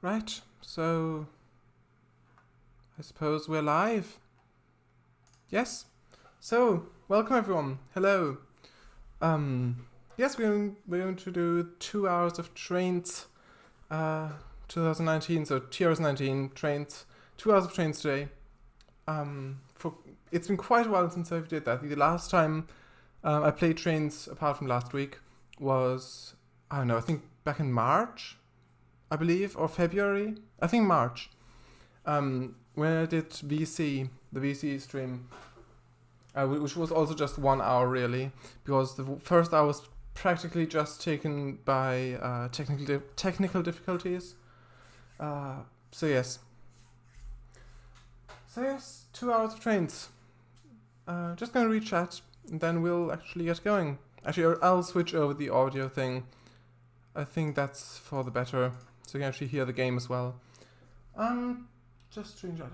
Right, so I suppose we're live. Yes. So welcome everyone. Hello. Yes, we're going to do 2 hours of Trainz 2019, so TRS19 Trainz, 2 hours of Trainz today. It's been quite a while since I did that. The last time I played Trainz, apart from last week, was, I don't know, I think back in March, I believe, or February. I think March. When I did VC, the VC stream, which was also just 1 hour really, because the first hour was practically just taken by technical difficulties. So yes, 2 hours of Trainz. Just gonna read chat, and then we'll actually get going. Actually, I'll switch over the audio thing. I think that's for the better, so you can actually hear the game as well. Just stream chat.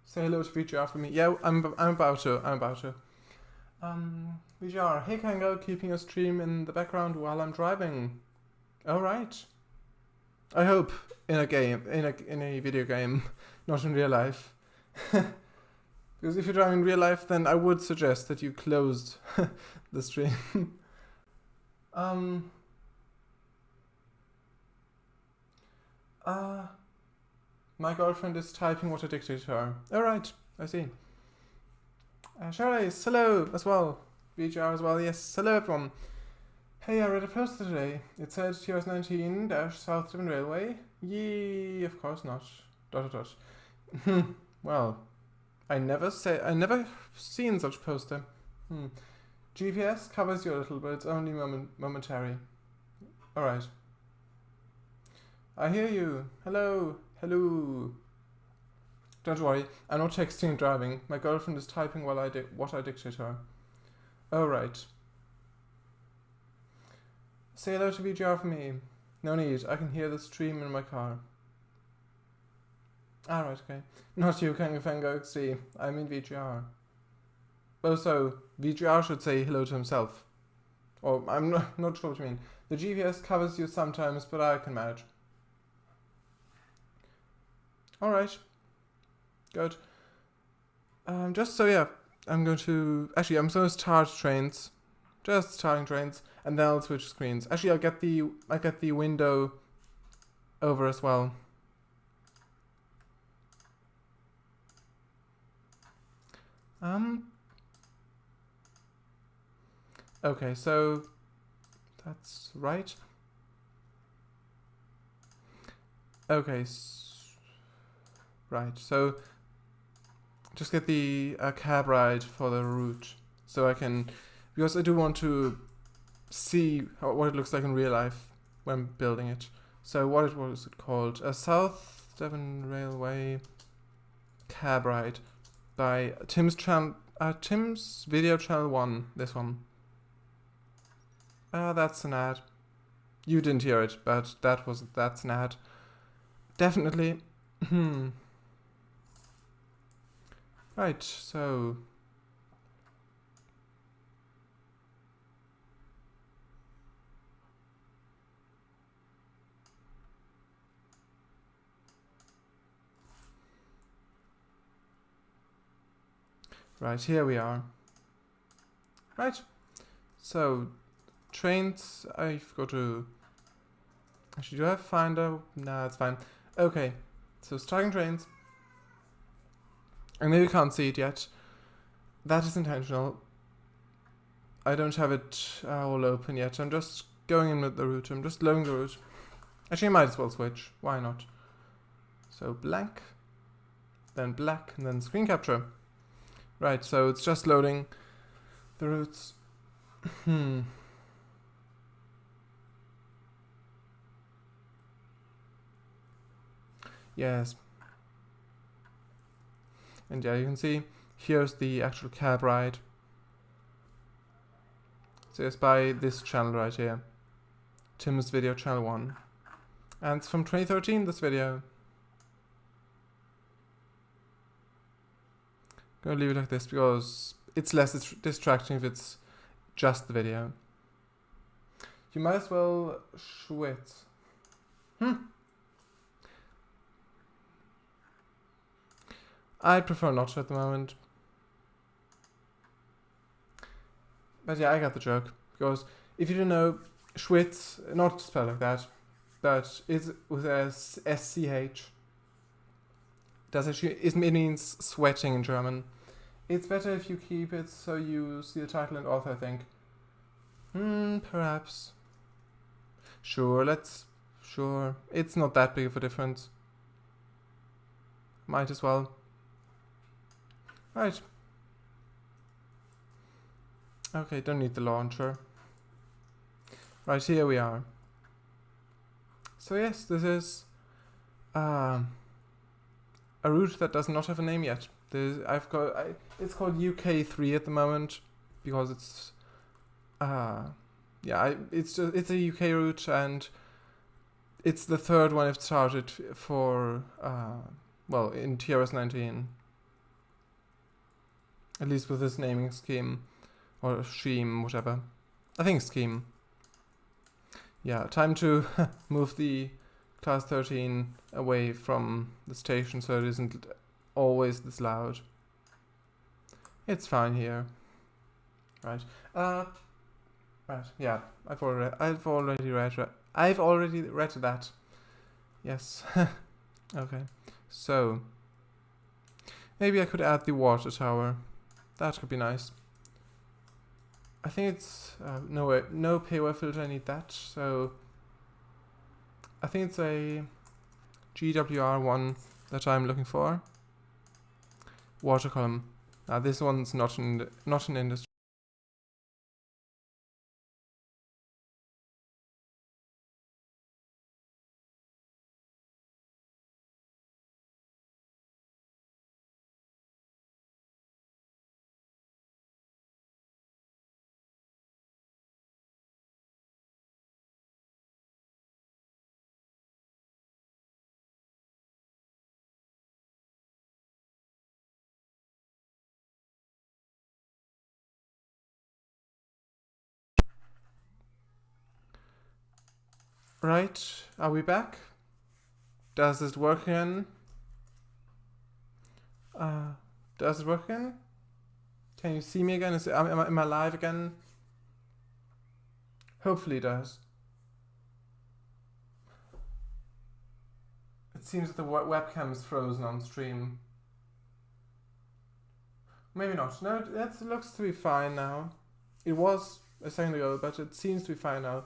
Say hello to VGR for me. Yeah, I'm about to. VGR, hey Kango, keeping a stream in the background while I'm driving. Alright. I hope in a game, in a video game, not in real life. Because if you're driving in real life, then I would suggest that you closed the stream. My girlfriend is typing what I dictated to her. Alright, I see. Charlize, hello as well. VGR as well, yes, hello everyone. Hey, I read a post today. It said TRS19 South Devon Railway. Yee, of course not. ... Well, I never seen such poster. GPS covers you a little, but it's only momentary. Alright. I hear you. Hello. Hello. Don't worry, I'm not texting and driving. My girlfriend is typing while what I dictate her. Alright. Say hello to VGR for me. No need, I can hear the stream in my car. Alright, okay. Not you, Kangafango XD. I mean VGR. Also, VGR should say hello to himself. Or, I'm not sure what you mean. The GPS covers you sometimes, but I can manage. Alright. Good. Just so yeah, I'm going to start Trainz. Just starting Trainz, and then I'll switch screens. Actually, I'll get the window over as well. Okay, so that's right. Okay, right. So just get the cab ride for the route, so I can, because I do want to see what it looks like in real life when building it. So what was it called? A South Devon Railway cab ride by Tim's video channel 1. This one. That's an ad. You didn't hear it, but that's an ad. Definitely. Right, so right, here we are. Right, so Trainz, I've got to, actually, do I have Finder? Nah, it's fine. Okay, so starting Trainz. I know you can't see it yet. That is intentional. I don't have it all open yet. I'm just going in with the route. I'm just loading the route. Actually, I might as well switch. Why not? So blank, then black, and then screen capture. Right, so it's just loading the routes. Yes. And yeah, you can see, here's the actual cab ride. So it's by this channel right here. Tim's video channel 1. And it's from 2013, this video. I'm gonna leave it like this because it's less distracting if it's just the video. You might as well schwitz. I prefer not to at the moment. But yeah, I got the joke. Because if you don't know, Schwitz, not spelled like that, but it's with a SCH. It means sweating in German. It's better if you keep it so you see the title and author, I think. Perhaps. Sure. It's not that big of a difference. Might as well. Right. Okay, don't need the launcher. Right, here we are. So yes, this is a route that does not have a name yet. It's called UK3 at the moment because it's it's a UK route, and it's the third one I've started for in TRS19. At least with this naming scheme or scheme, whatever. I think scheme. Yeah, time to move the class 13 away from the station so it isn't always this loud. It's fine here. Right. Right. Yeah. I've already read that. Yes. Okay. So maybe I could add the water tower. That could be nice. I think it's no payware filter. I need that. So I think it's a GWR1 that I'm looking for. Water column. Now this one's not an industry. Right, are we back? Does it work again? Does it work again? Can you see me again? Am I live again? Hopefully it does. It seems that the webcam is frozen on stream. Maybe not. No, it looks to be fine now. It was a second ago, but it seems to be fine now.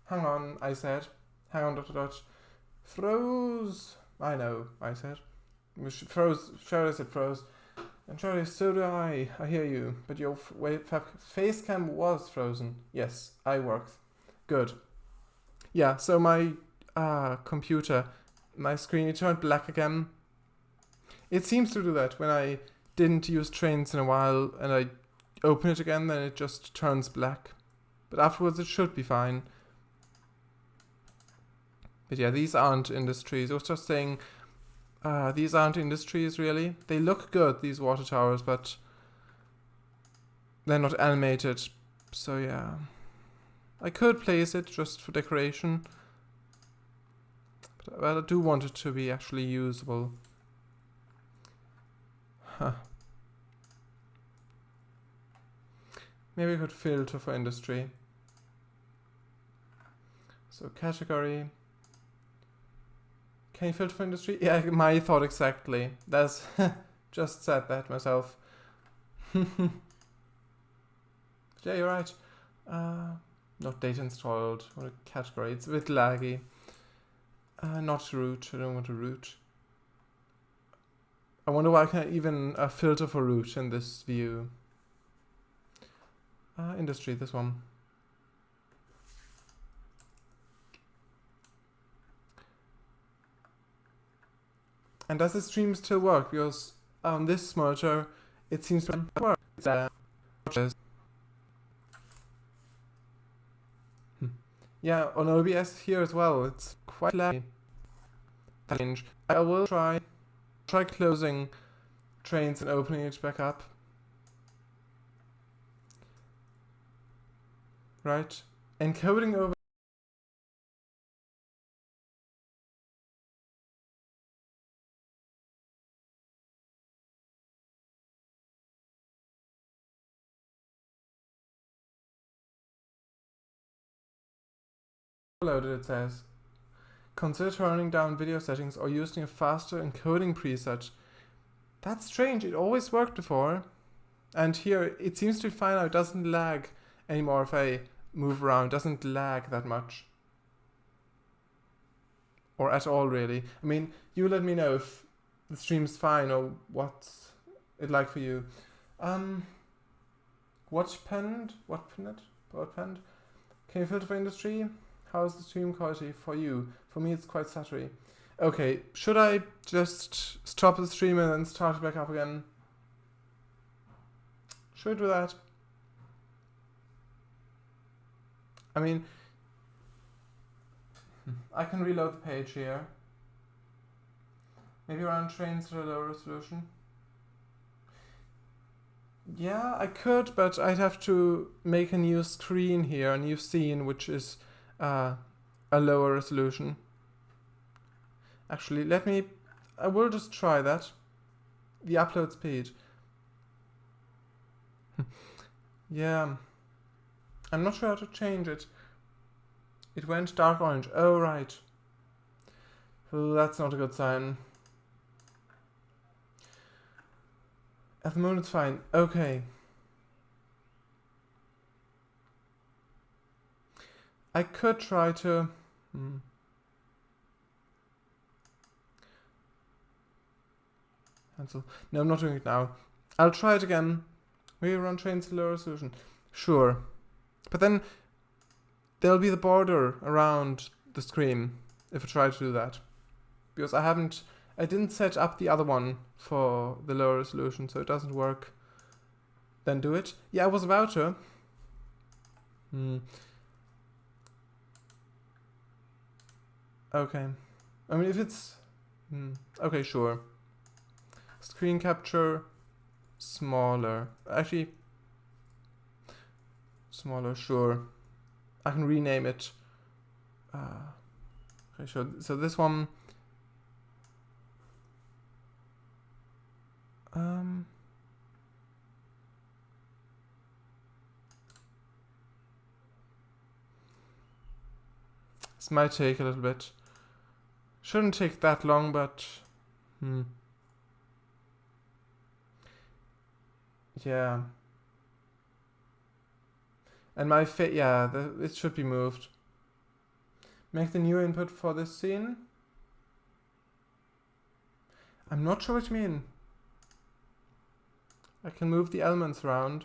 Hang on, I said. Hang on, ... Froze. I know, I said. Froze. Shirley said froze. And Shirley, so do I. I hear you. But your face cam was frozen. Yes, I worked. Good. Yeah, so my computer, my screen, it turned black again. It seems to do that when I didn't use Trainz in a while and I open it again, then it just turns black. But afterwards it should be fine. But yeah, these aren't industries. I was just saying, these aren't industries really. They look good, these water towers, but they're not animated. So yeah. I could place it just for decoration. But I do want it to be actually usable. Huh. Maybe I could filter for industry. So category. Can you filter for industry? Yeah, my thought exactly. That's just said that myself. Yeah, you're right. Not data installed. What a category. It's a bit laggy. Not root. I don't want a root. I wonder why I can't even filter for root in this view. Industry, this one. And does the stream still work? Because on this monitor, it seems to work. Yeah, on OBS here as well. It's quite laggy. I will try closing Trainz and opening it back up. Right? encoding over loaded, it says. Consider turning down video settings or using a faster encoding preset. That's strange, it always worked before. And here it seems to be fine now, it doesn't lag anymore if I move around, it doesn't lag that much. Or at all, really. I mean, you let me know if the stream's fine or what's it like for you. Watchpend? Can you filter for industry? How's the stream quality for you? For me, it's quite stuttery. Okay, should I just stop the stream and then start it back up again? Should I do that? I mean, I can reload the page here. Maybe run Trainz at a lower resolution. Yeah, I could, but I'd have to make a new screen here, a new scene, which is a lower resolution. Actually, I will just try that. The upload speed. Yeah. I'm not sure how to change it. It went dark orange. Oh, right. Oh, that's not a good sign. At the moment it's fine. Okay. I could try to... Cancel. No, I'm not doing it now. I'll try it again. Maybe run Trainz lower resolution. Sure. But then there'll be the border around the screen if I try to do that. Because I didn't set up the other one for the lower resolution, so it doesn't work. Then do it. Yeah, I was about to. Okay. I mean, if it's... okay, sure. Screen capture, smaller. Actually, smaller, sure. I can rename it. Okay, sure. So this one... this might take a little bit. Shouldn't take that long, but... yeah. And it should be moved. Make the new input for this scene. I'm not sure what you mean. I can move the elements around.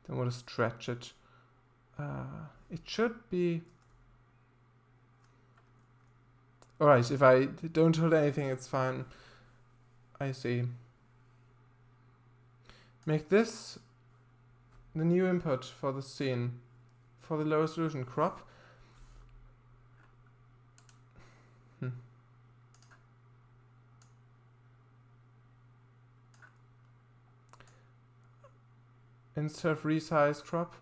Don't want to stretch it. It should be... Alright, if I don't hold anything, it's fine. I see. Make this the new input for the scene. For the low resolution crop. Instead of resize crop.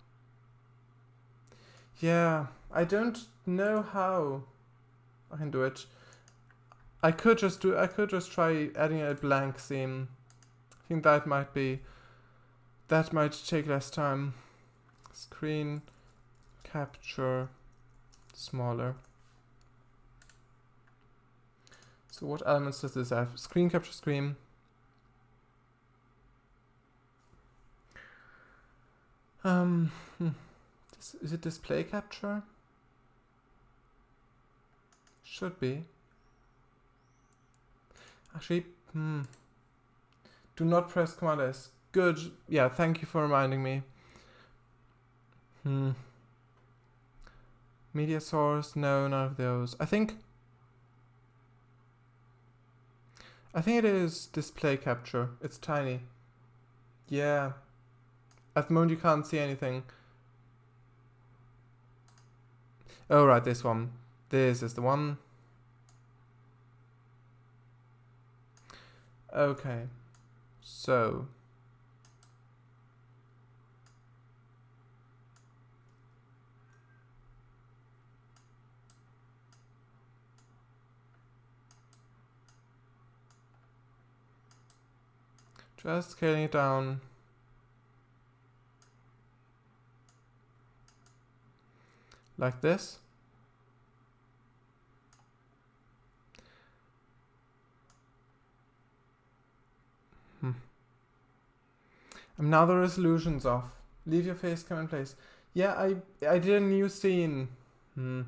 Yeah, I don't know how I can do it. I could just try adding a blank scene. I think that might take less time. Screen capture smaller. So what elements does this have? Screen capture screen. Is it display capture? Should be. Actually, do not press Command S. Good. Yeah, thank you for reminding me. Media source, no, none of those. I think it is display capture. It's tiny. Yeah. At the moment you can't see anything. Oh, right, this one. This is the one. Okay. So. Just scaling it down. Like this. And now the resolution's off. Leave your face cam in place. Yeah, I did a new scene. No,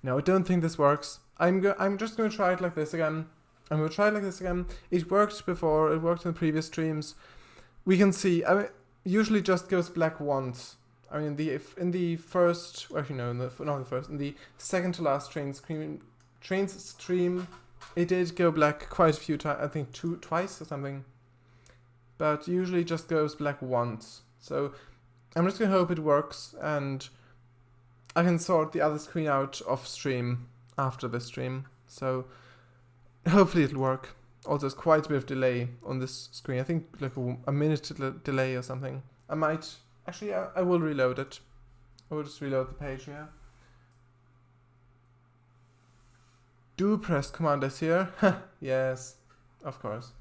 I don't think this works. I'm just gonna try it like this again. I'm gonna try it like this again. It worked before. It worked in the previous streams. We can see. I mean, usually just goes black once. I mean, in the first, actually no, not the first. In the second to last Trainz stream, it did go black quite a few times. I think twice or something. But usually just goes black once. So I'm just gonna hope it works, and I can sort the other screen out off stream after this stream. So hopefully it'll work. Also, there's quite a bit of delay on this screen. I think like a minute delay or something. I might actually I will reload it. I will just reload the page here. Do press Command S here. Yes, of course.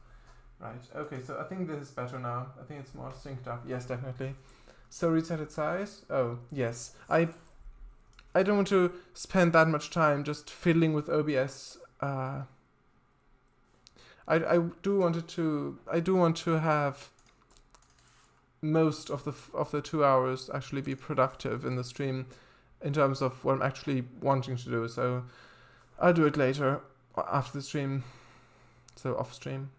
Right, okay, so I think this is better now. I think it's more synced up. Yes, definitely. So reset its size. Oh, yes. I don't want to spend that much time just fiddling with OBS. I do want to have most of the 2 hours actually be productive in the stream in terms of what I'm actually wanting to do. So I'll do it later after the stream. So off stream.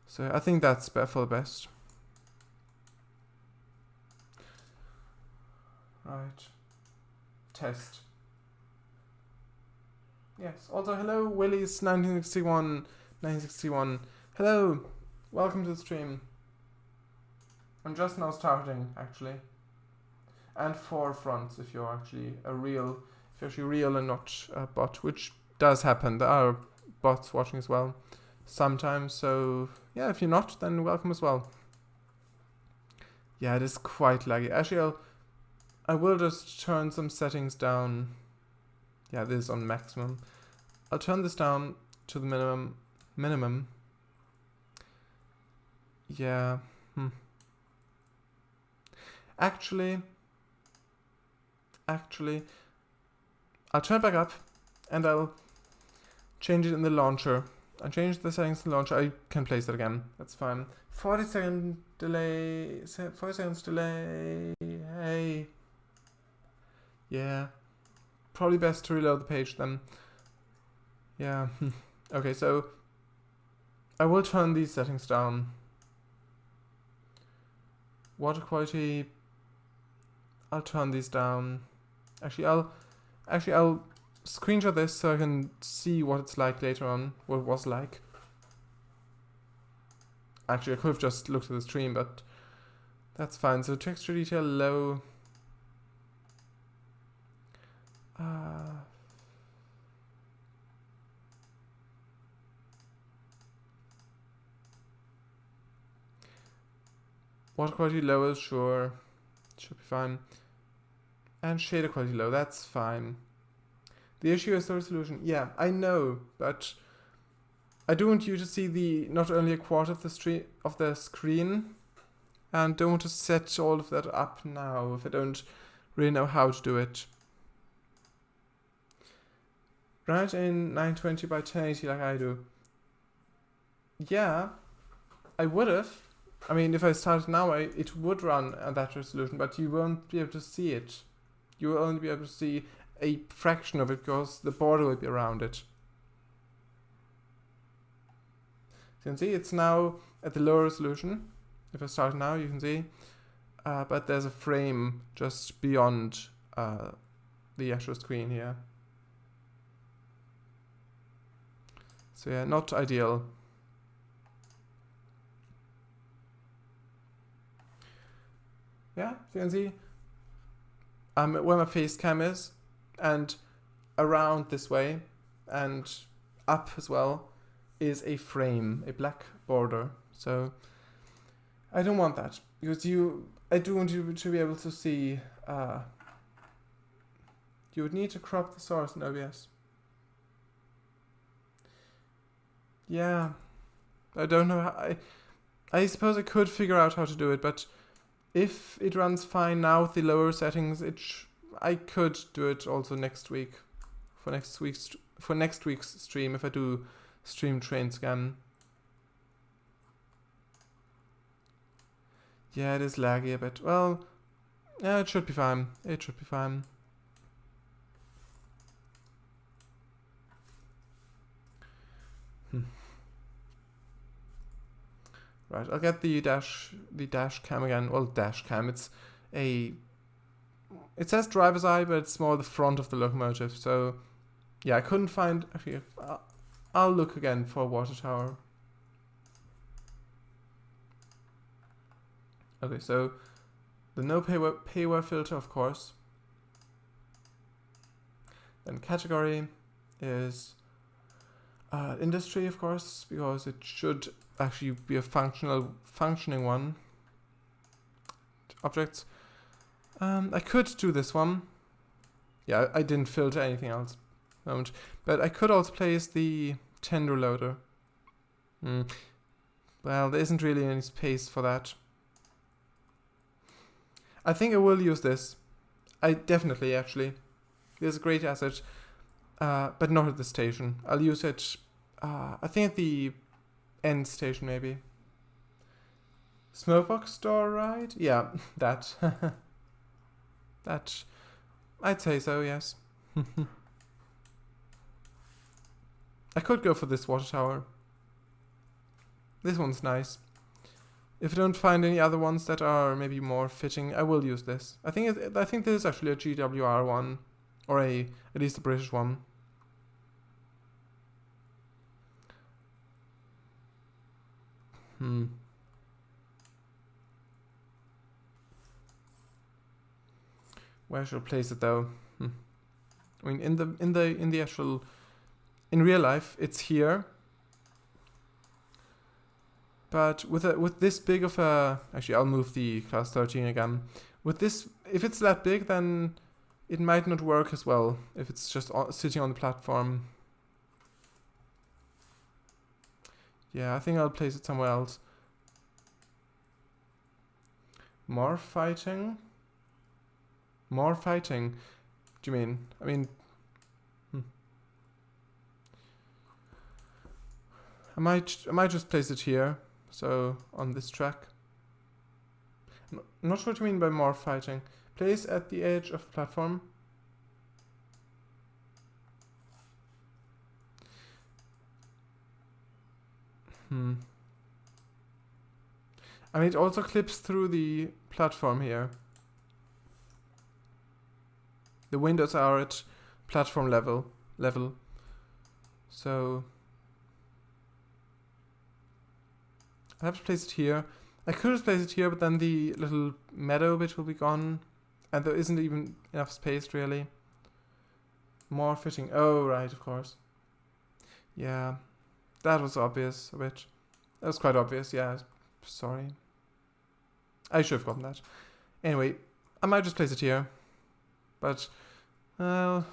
So I think that's for the best. Right. Test. Yes. Also, hello, Willy's 1961. Hello. Welcome to the stream. I'm just now starting, actually. And 4 fronts if you're actually real and not a bot, which does happen. There are bots watching as well sometimes, so yeah, if you're not, then welcome as well. Yeah, it is quite laggy. Actually, I will just turn some settings down. Yeah, this is on maximum. I'll turn this down to the minimum. Yeah. Actually, I'll turn it back up and I'll change it in the launcher. I changed the settings in the launcher. I can place it again. That's fine. 40 seconds delay. 40 seconds delay. Hey. Yeah. Probably best to reload the page then. Yeah. Okay, so I will turn these settings down. Water quality. I'll turn these down. Actually, I'll screenshot this so I can see what it's like later on, what it was like. Actually, I could have just looked at the stream, but that's fine. So texture detail low. Water quality low, sure. Should be fine. And shader quality low, that's fine. The issue is the resolution. Yeah, I know, but I do want you to see not only a quarter of the screen, and don't want to set all of that up now if I don't really know how to do it. Right in 920 by 1080 like I do. Yeah, I would have. I mean, if I started now, it would run at that resolution, but you won't be able to see it. You will only be able to see a fraction of it because the border will be around it. You can see it's now at the lower resolution. If I start now, you can see. But there's a frame just beyond the actual screen here. So yeah, not ideal. Yeah, so you can see where my face cam is, and around this way, and up as well, is a frame, a black border. So I don't want that, because I do want you to be able to see, you would need to crop the source in OBS. Yeah, I don't know how. I suppose I could figure out how to do it, but if it runs fine now with the lower settings, I could do it also next week for next week's stream if I do stream Trainz again. Yeah, it is laggy a bit. Well, yeah, it should be fine. It should be fine. Right, I'll get the dash cam again. Well, dash cam. It says driver's eye, but it's more the front of the locomotive. So, yeah, I couldn't find. Actually, I'll look again for water tower. Okay, so the no payware filter, of course. Then category is industry, of course, because it should actually be a functioning one. Objects. I could do this one. Yeah, I didn't filter anything else. But I could also place the tender loader. Well, there isn't really any space for that. I think I will use this. I definitely, actually. It's a great asset, but not at the station. I'll use it, I think at the end station, maybe. Smokebox store ride? Yeah, that. That. I'd say so, yes. I could go for this water tower. This one's nice. If I don't find any other ones that are maybe more fitting, I will use this. I think this is actually a GWR one, or at least a British one. Where should I place it though? I mean, in real life, it's here. But with this big of a, actually I'll move the class 13 again. With this, if it's that big, then it might not work as well if it's just sitting on the platform. Yeah, I think I'll place it somewhere else. More fighting? More fighting? What do you mean? I mean, I might just place it here. So, on this track. I'm not sure what you mean by more fighting. Place at the edge of the platform. I mean, it also clips through the platform here. The windows are at platform level. So I have to place it here. I could just place it here, but then the little meadow bit will be gone. And there isn't even enough space, really. More fitting. Oh, right, of course. Yeah. That was obvious a bit. That was quite obvious, yeah. Sorry. I should have gotten that. Anyway, I might just place it here. But, well,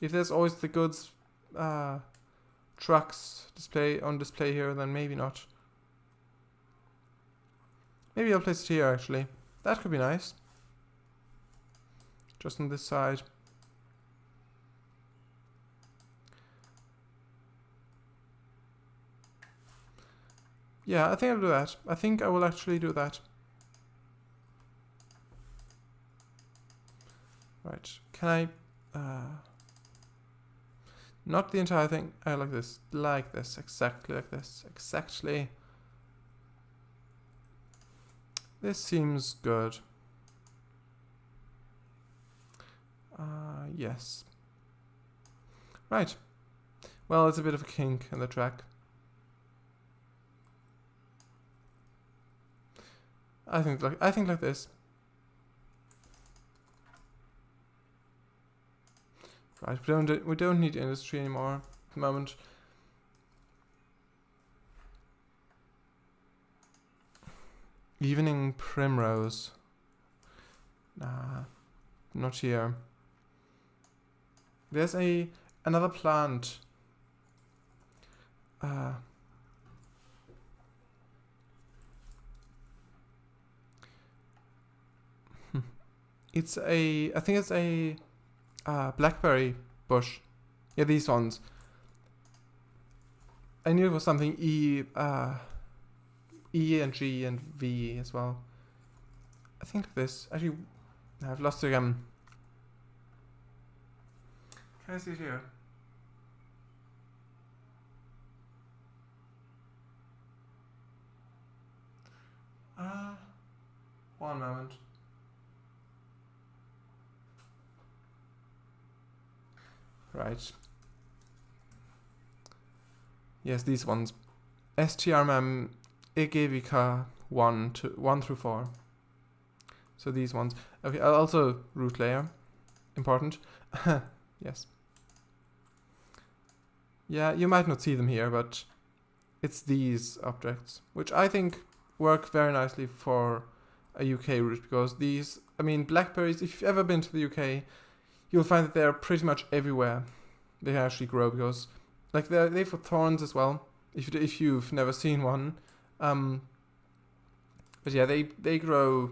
if there's always the goods trucks on display here, then maybe not. Maybe I'll place it here, actually. That could be nice. Just on this side. Yeah, I think I'll do that. I think I will actually do that. Right. Can I... not the entire thing. I like this. Like this. Exactly like this. Exactly. This seems good. Yes. Right. Well, it's a bit of a kink in the track. I think like this. Right, we don't need industry anymore at the moment. Evening Primrose. Nah, not here. There's another plant. It's a, I think it's a blackberry bush. Yeah, these ones. I knew it was something E and G and V as well. I think this. Actually, I've lost it again. Can I see it here? One moment. Right. Yes, these ones. STRMM EGVK 1 through 4. So these ones. Okay, also root layer. Important. Yes. Yeah, you might not see them here, but it's these objects, which I think work very nicely for a UK route, because these, I mean, blackberries, if you've ever been to the UK, you'll find that they're pretty much everywhere. They can actually grow, because like they've got thorns as well, if you've never seen one. But yeah, they grow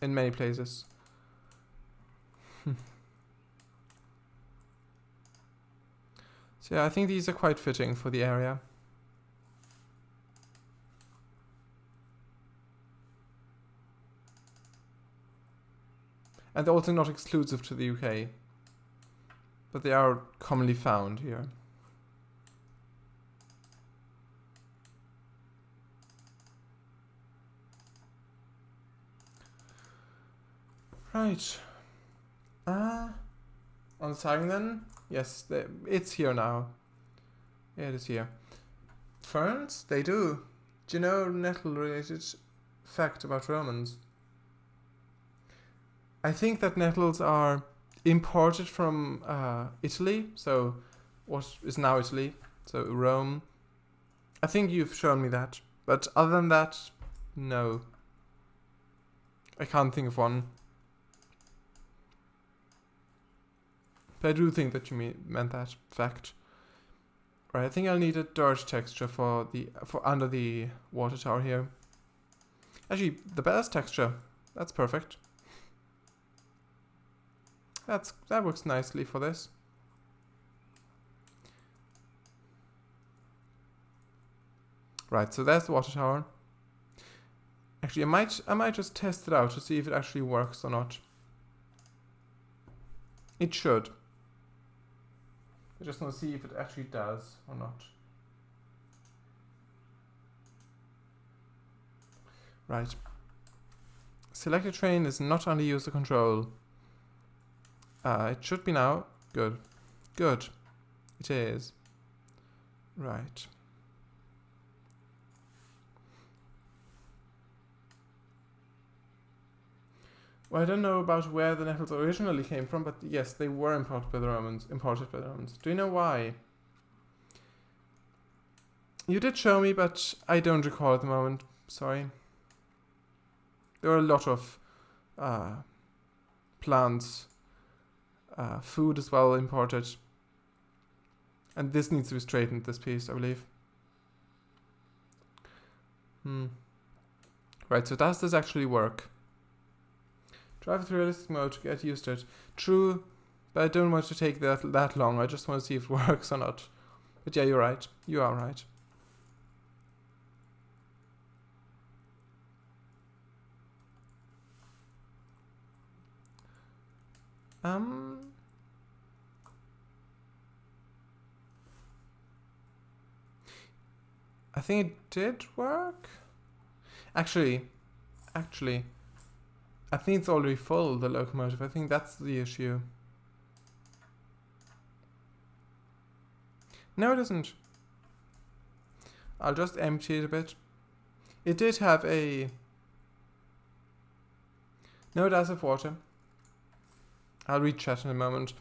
in many places. So yeah, I think these are quite fitting for the area. And they're also not exclusive to the UK, but they are commonly found here. Right. On the tagging then? Yes, it's here now. Yeah, it is here. Ferns? They do. Do you know nettle-related fact about Romans? I think that nettles are imported from Italy, so what is now Italy, so Rome. I think you've shown me that, but other than that, no. I can't think of one. But I do think that you meant that fact. Right, I think I'll need a dirt texture for under the water tower here. Actually, the best texture. That's perfect. That works nicely for this. Right, so that's the water tower. Actually, I might just test it out to see if it actually works or not. It should. I just want to see if it actually does or not. Right. Selected train is not under user control. It should be now. Good. Good. It is. Right. Well, I don't know about where the nettles originally came from, but yes, they were imported by the Romans. Do you know why? You did show me, but I don't recall at the moment. Sorry. There were a lot of plants, food as well imported. And this needs to be straightened, this piece, I believe. Right, so does this actually work? Drive with realistic mode to get used to it. True, but I don't want to take that long. I just want to see if it works or not. But yeah, you're right. You are right. I think it did work. Actually, I think it's already full, the locomotive. I think that's the issue. No, it isn't. I'll just empty it a bit. It did have a... No, it does have water. I'll read chat in a moment.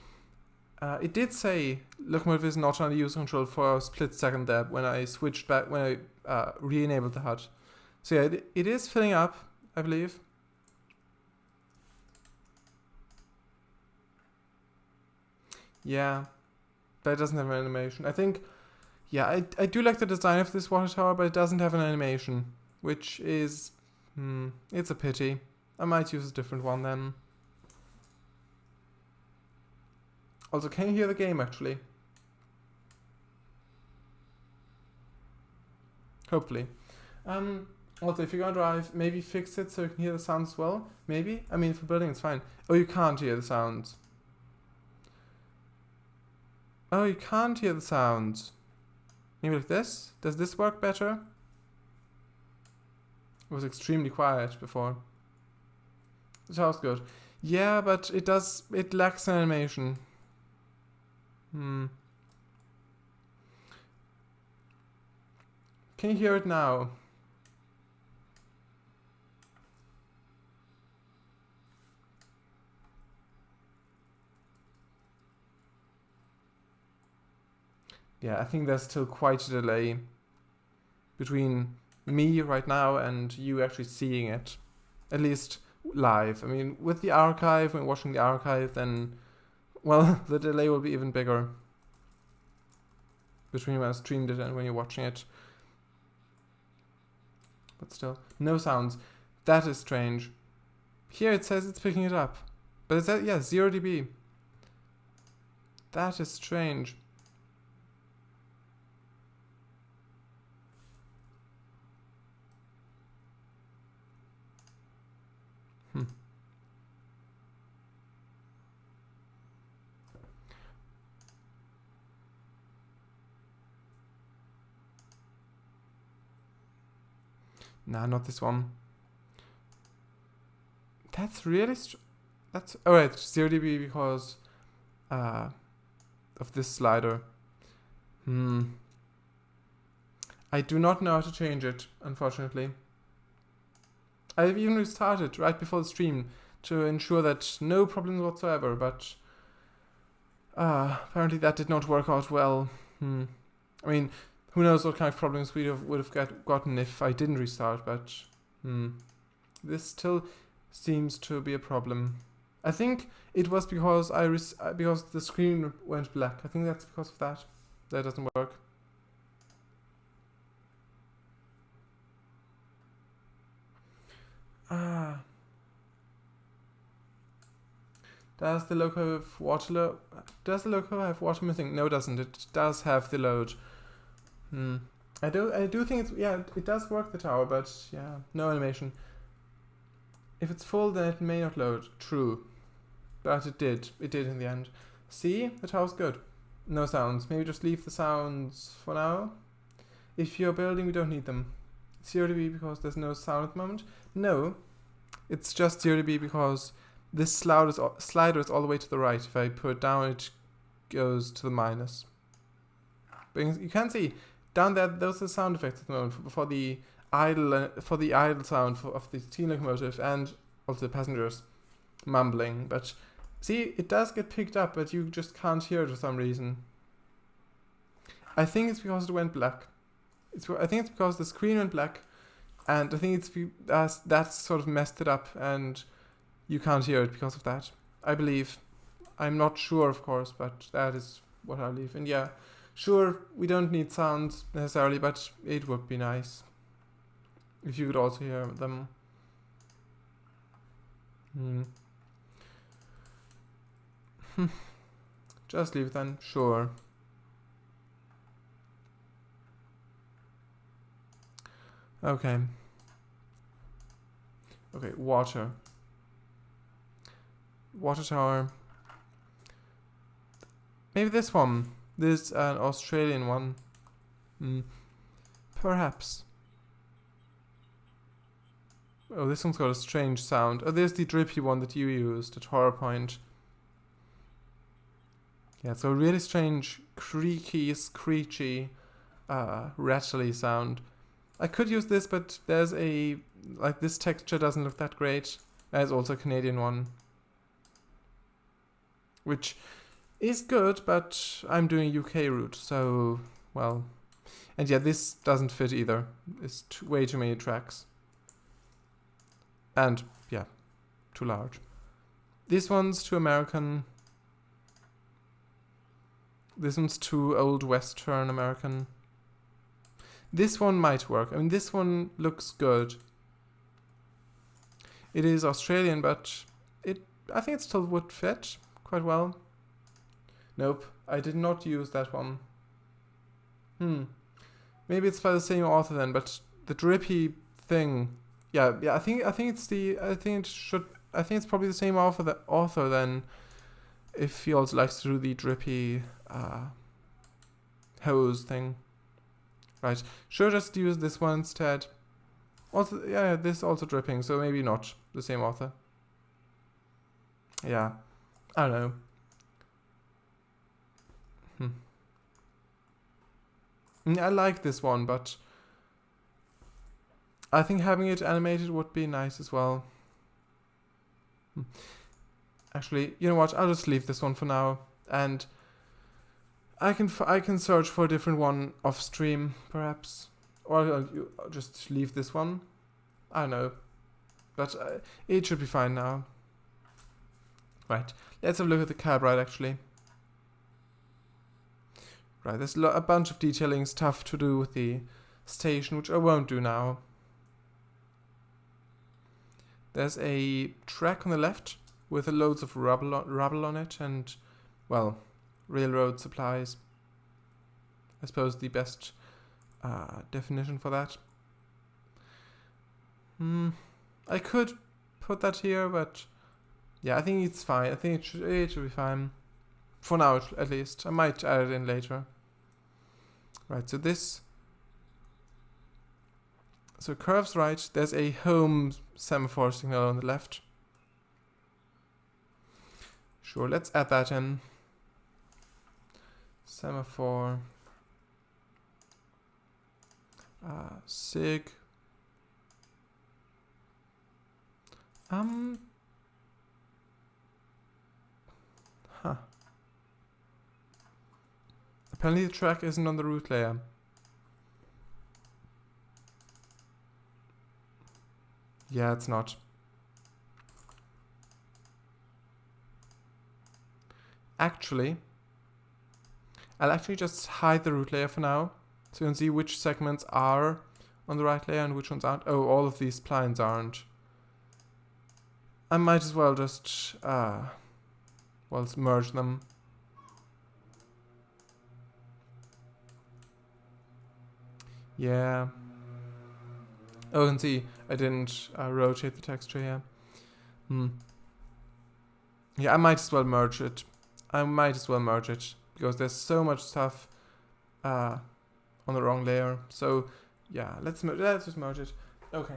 It did say locomotive is not under user control for a split second there when I switched back, when I re-enabled the HUD. So yeah, it is filling up, I believe. Yeah, but it doesn't have an animation. I think, yeah, I do like the design of this water tower, but it doesn't have an animation, which is, it's a pity. I might use a different one then. Also, can you hear the game actually? Hopefully. Also, if you're gonna drive, maybe fix it so you can hear the sounds as well. Maybe? I mean, for building it's fine. Oh, you can't hear the sounds. Oh, you can't hear the sounds. Maybe like this? Does this work better? It was extremely quiet before. The tower's good. Yeah, but it lacks an animation. Can you hear it now? Yeah, I think there's still quite a delay between me right now and you actually seeing it. At least live. I mean, with the archive, when watching the archive, then, well, the delay will be even bigger between when I streamed it and when you're watching it. But still, no sounds. That is strange. Here it says it's picking it up. But it says, yeah, 0 dB. That is strange. Nah, not this one. That's really that's... Oh, right, 0 dB because of this slider. I do not know how to change it, unfortunately. I've even restarted right before the stream to ensure that no problems whatsoever, but apparently that did not work out well. I mean, who knows what kind of problems we would have gotten if I didn't restart, but this still seems to be a problem. I think it was because because the screen went black. I think that's because of that. That doesn't work. Does the loco have water load? Does the loco have water missing? No, it doesn't. It does have the load. I do think it's, yeah, it does work, the tower, but yeah, no animation. If it's full, then it may not load. True. But it did. It did in the end. See? The tower's good. No sounds. Maybe just leave the sounds for now. If you're building, we don't need them. 0 dB because there's no sound at the moment. No. It's just 0 dB because this slider is all the way to the right. If I put it down, it goes to the minus. But you can see down there, those are the sound effects at the moment for the idle sound of the steam locomotive and also the passengers mumbling. But see, it does get picked up, but you just can't hear it for some reason. I think it's because it went black. I think it's because the screen went black, and I think it's that sort of messed it up, and you can't hear it because of that. I believe. I'm not sure, of course, but that is what I believe. And yeah, sure, we don't need sounds necessarily, but it would be nice if you could also hear them. Just leave it then. Sure. Okay. Okay, water. Water tower. Maybe this one. This an Australian one. Perhaps. Oh, this one's got a strange sound. Oh, there's the drippy one that you used at Horror Point. Yeah, it's a really strange, creaky, screechy, rattly sound. I could use this, but there's this texture doesn't look that great. There's also a Canadian one, which is good, but I'm doing UK route, so, well. And yeah, this doesn't fit either. It's way too many tracks. And, yeah, too large. This one's too American. This one's too old Western American. This one might work. I mean, this one looks good. It is Australian, but I think it still would fit quite well. Nope, I did not use that one. Maybe it's by the same author then, but the drippy thing. Yeah, I think it's probably the same author then, if he also likes to do the drippy hose thing. Right. Should just use this one instead. Also, yeah, this is also dripping, so maybe not the same author. Yeah, I don't know. I like this one, but I think having it animated would be nice as well. Actually, you know what? I'll just leave this one for now, and I can search for a different one off stream, perhaps, or I'll just leave this one. I don't know, but it should be fine now. Right, let's have a look at the cab ride actually. Right, there's a bunch of detailing stuff to do with the station, which I won't do now. There's a track on the left with loads of rubble on it, and, well, railroad supplies. I suppose the best definition for that. I could put that here, but yeah, I think it's fine. I think it should be fine. For now, at least. I might add it in later. Right, so this... So curves right, there's a home semaphore signal on the left. Sure, let's add that in. Semaphore. Sig. Apparently the track isn't on the root layer. Yeah, it's not. Actually, I'll actually just hide the root layer for now, so you can see which segments are on the right layer and which ones aren't. Oh, all of these splines aren't. I might as well just, merge them. Yeah. Oh, you can see I didn't rotate the texture here. Yeah, I might as well merge it. Because there's so much stuff on the wrong layer. So, yeah, let's just merge it. Okay.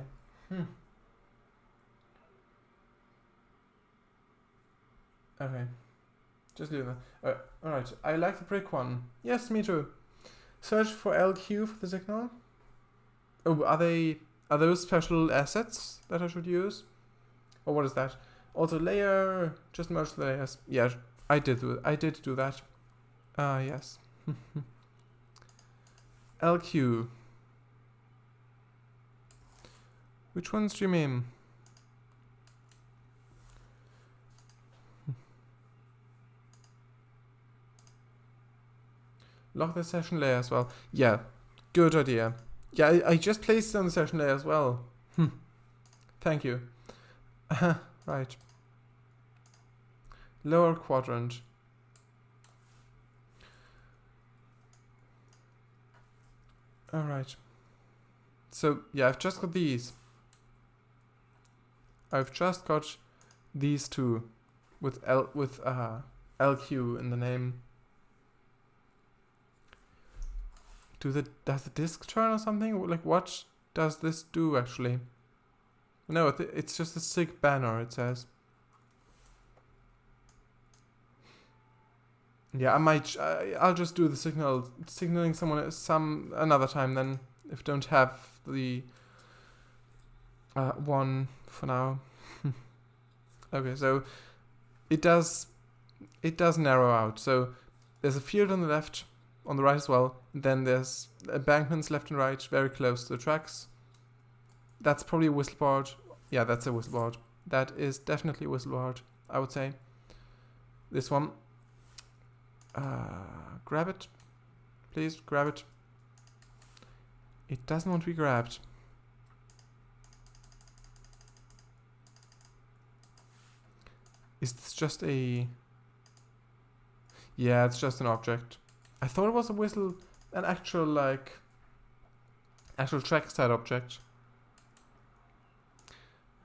Okay. Just leave that. Alright, I like the brick one. Yes, me too. Search for LQ for the signal. Oh, are those special assets that I should use? Or what is that? Also layer, just merge the layers. Yeah, I did do that. Yes. LQ. Which ones do you mean? Lock the session layer as well. Yeah, good idea. Yeah, I just placed it on the session layer as well. Thank you. Right. Lower quadrant. Alright. So, yeah, I've just got these. I've just got these two with LQ in the name. Does the disk turn or something? Like, what does this do actually? No, it's just a SIG banner, it says. Yeah, I'll just do the signaling someone another time then, if don't have the one for now. Okay, so it does narrow out. So there's a field on the left, on the right as well. And then there's embankments left and right, very close to the tracks. That's probably a whistleboard. Yeah, that's a whistleboard. That is definitely a whistleboard, I would say. This one. Grab it. Please, grab it. It doesn't want to be grabbed. Is this just a... Yeah, it's just an object. I thought it was a whistle, an actual, like, actual trackside object.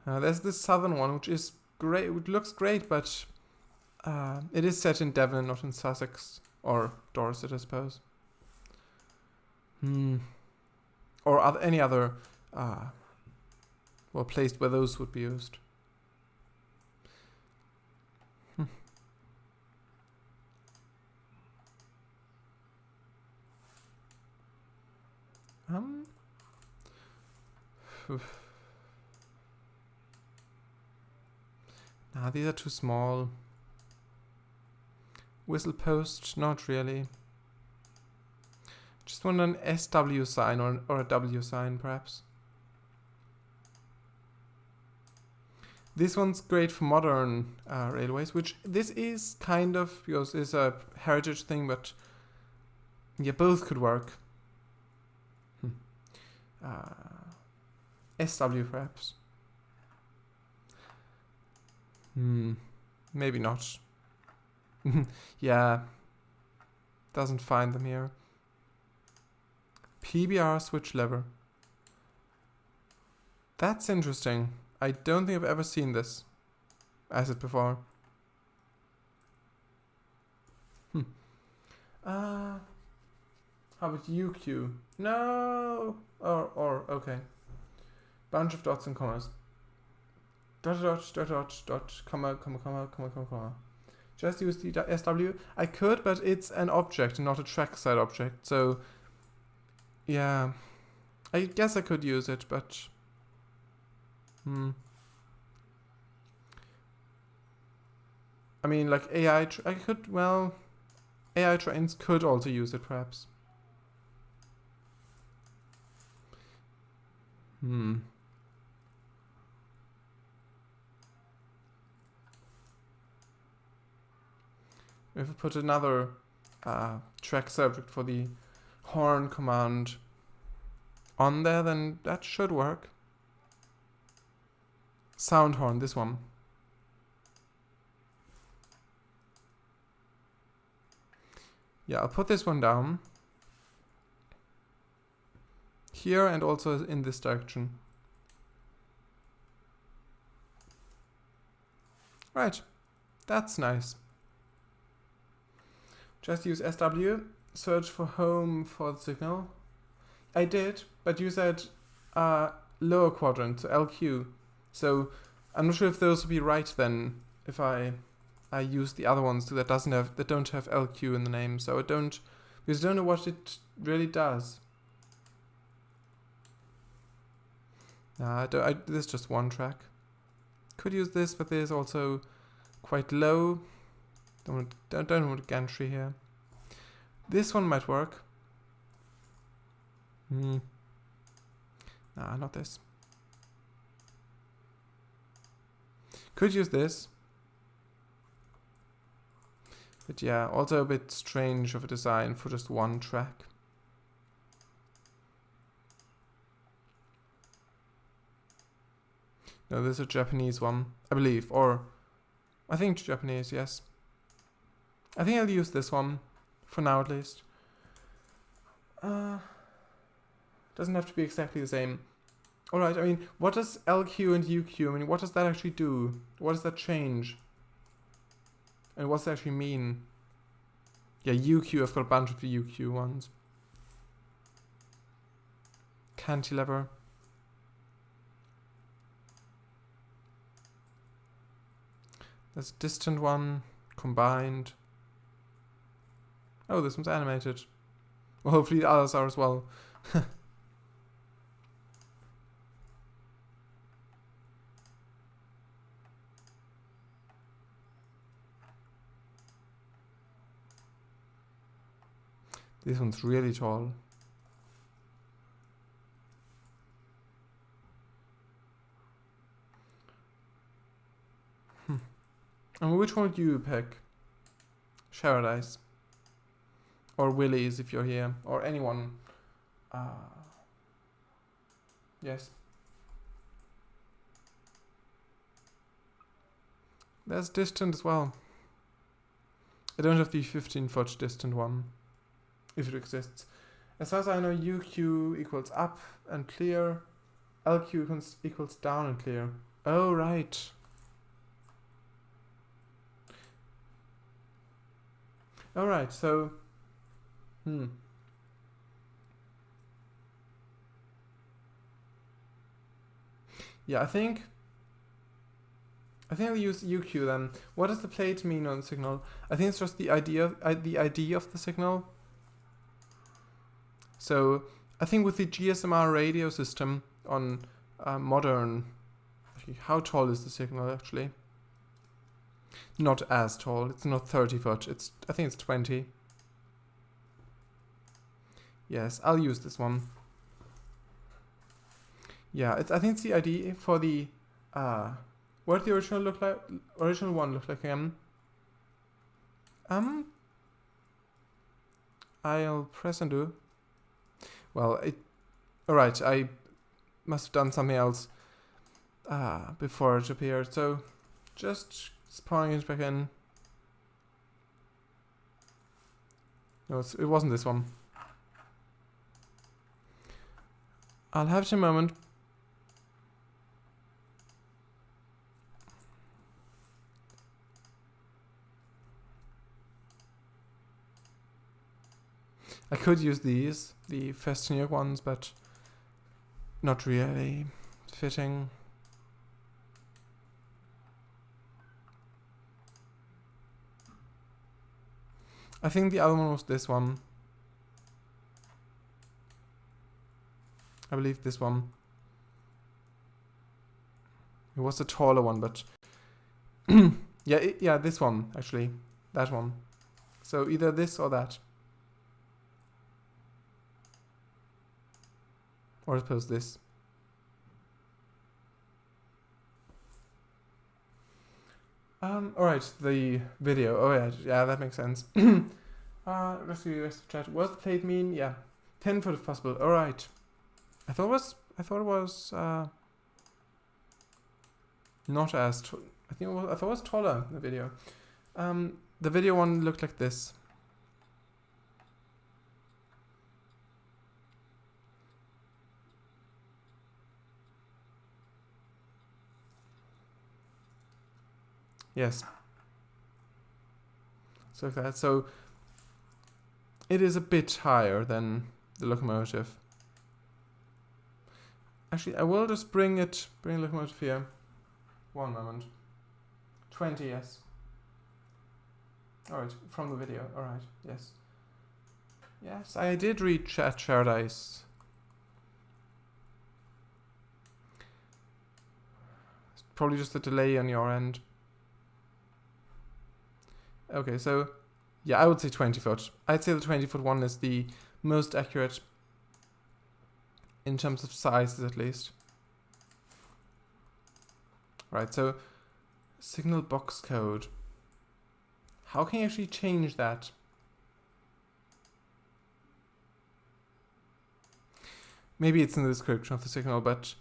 There's this southern one, which is great. It looks great, but it is set in Devon, not in Sussex or Dorset, I suppose. Or any other, well, placed where those would be used. Nah, these are too small. Whistle post, not really. Just want an SW sign or a W sign, perhaps. This one's great for modern railways, which this is kind of, because it's a heritage thing, but yeah, both could work. SW, perhaps. Maybe not. Yeah, doesn't find them here. PBR switch lever. That's interesting. I don't think I've ever seen this asset before. How about UQ? No! Or okay. Bunch of dots and commas. Dot, dot, dot, dot, dot, comma, comma, comma, comma, comma, comma. Just use the SW. I could, but it's an object and not a trackside object. So, yeah. I guess I could use it, but... I mean, like AI... I could, well... AI trains could also use it, perhaps. If we put another track subject for the horn command on there, then that should work. Sound horn, this one. Yeah, I'll put this one down. Here and also in this direction. Right, that's nice. Just use SW, search for home for the signal. I did, but you said lower quadrant, so LQ. So I'm not sure if those would be right then if I use the other ones that don't have LQ in the name. So because I don't know what it really does. Nah, this is just one track. Could use this, but this is also quite low. Don't want gantry here. This one might work. Nah, not this. Could use this. But yeah, also a bit strange of a design for just one track. No, this is a Japanese one, I believe. Or, I think Japanese, yes. I think I'll use this one, for now at least. Doesn't have to be exactly the same. Alright, I mean, what does LQ and UQ, I mean, what does that actually do? What does that change? And what's that actually mean? Yeah, UQ, I've got a bunch of the UQ ones. Cantilever. There's a distant one, combined. Oh, this one's animated. Well, hopefully the others are as well. This one's really tall. And which one would you pick? Paradise. Or Willie's if you're here. Or anyone. Yes. There's distant as well. I don't have the 15-foot distant one, if it exists. As far as I know, UQ equals up and clear, LQ equals down and clear. Oh, right. Alright, so... Yeah, I think I'll use UQ then. What does the plate mean on the signal? I think it's just the ID of the signal. So I think with the GSMR radio system on modern, actually, how tall is the signal actually? Not as tall. It's not 30 foot. I think it's 20. Yes, I'll use this one. Yeah, I think it's the ID for the what did the original look like? Original one look like again? I'll press undo. Well, alright, I must have done something else before it appeared, so just spawning it back in. No, it wasn't this one. I'll have it in a moment. I could use these, the Festinier ones, but not really fitting. I think the other one was this one. I believe this one. It was the taller one, but yeah, this one actually, that one. So either this or that. Or I suppose this. Alright, the video. Oh yeah, that makes sense. Let's see the rest of the chat. What does the plate mean? Yeah, 10 foot if possible. Alright. I thought it was not as I thought it was taller in the video. The video one looked like this. Yes. So like that. So it is a bit higher than the locomotive. Actually, I will just bring the locomotive here. One moment. 20, yes. Alright, from the video. Alright, yes. Yes, I did read chat Paradise. It's probably just a delay on your end. Okay, so yeah, I would say 20 foot. I'd say the 20 foot one is the most accurate in terms of sizes, at least. Right, so signal box code. How can you actually change that? Maybe it's in the description of the signal, but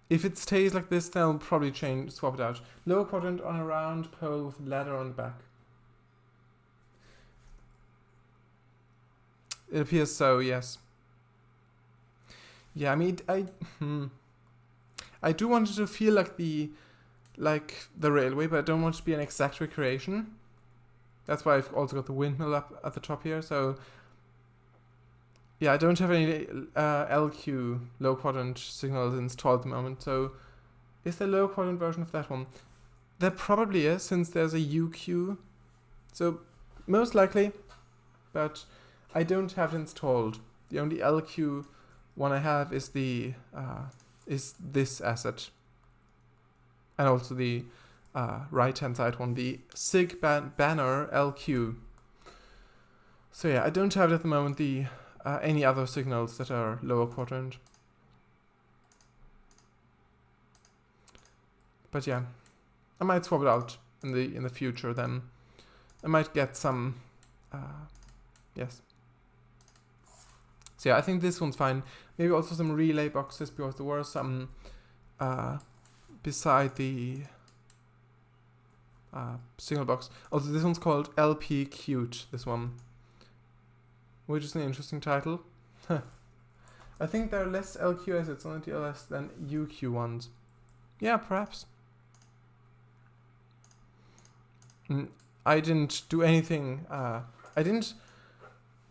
if it stays like this, then I'll probably swap it out. Lower quadrant on a round pole with ladder on the back. It appears so, yes. Yeah, I mean, I do want it to feel like the railway, but I don't want it to be an exact recreation. That's why I've also got the windmill up at the top here. So yeah, I don't have any LQ low quadrant signals installed at the moment. So is there a low quadrant version of that one? There probably is, since there's a UQ. So most likely, but I don't have it installed. The only LQ one I have is the is this asset, and also the right-hand side one, the SIG banner LQ. So yeah, I don't have at the moment the any other signals that are lower quadrant. But yeah, I might swap it out in the future. Then I might get some. Yes. So yeah, I think this one's fine. Maybe also some relay boxes, because there were some beside the signal box. Also, this one's called LP Cute, this one. Which is an interesting title. I think there are less LQ assets on the TLS than UQ ones. Yeah, perhaps. I didn't do anything. I didn't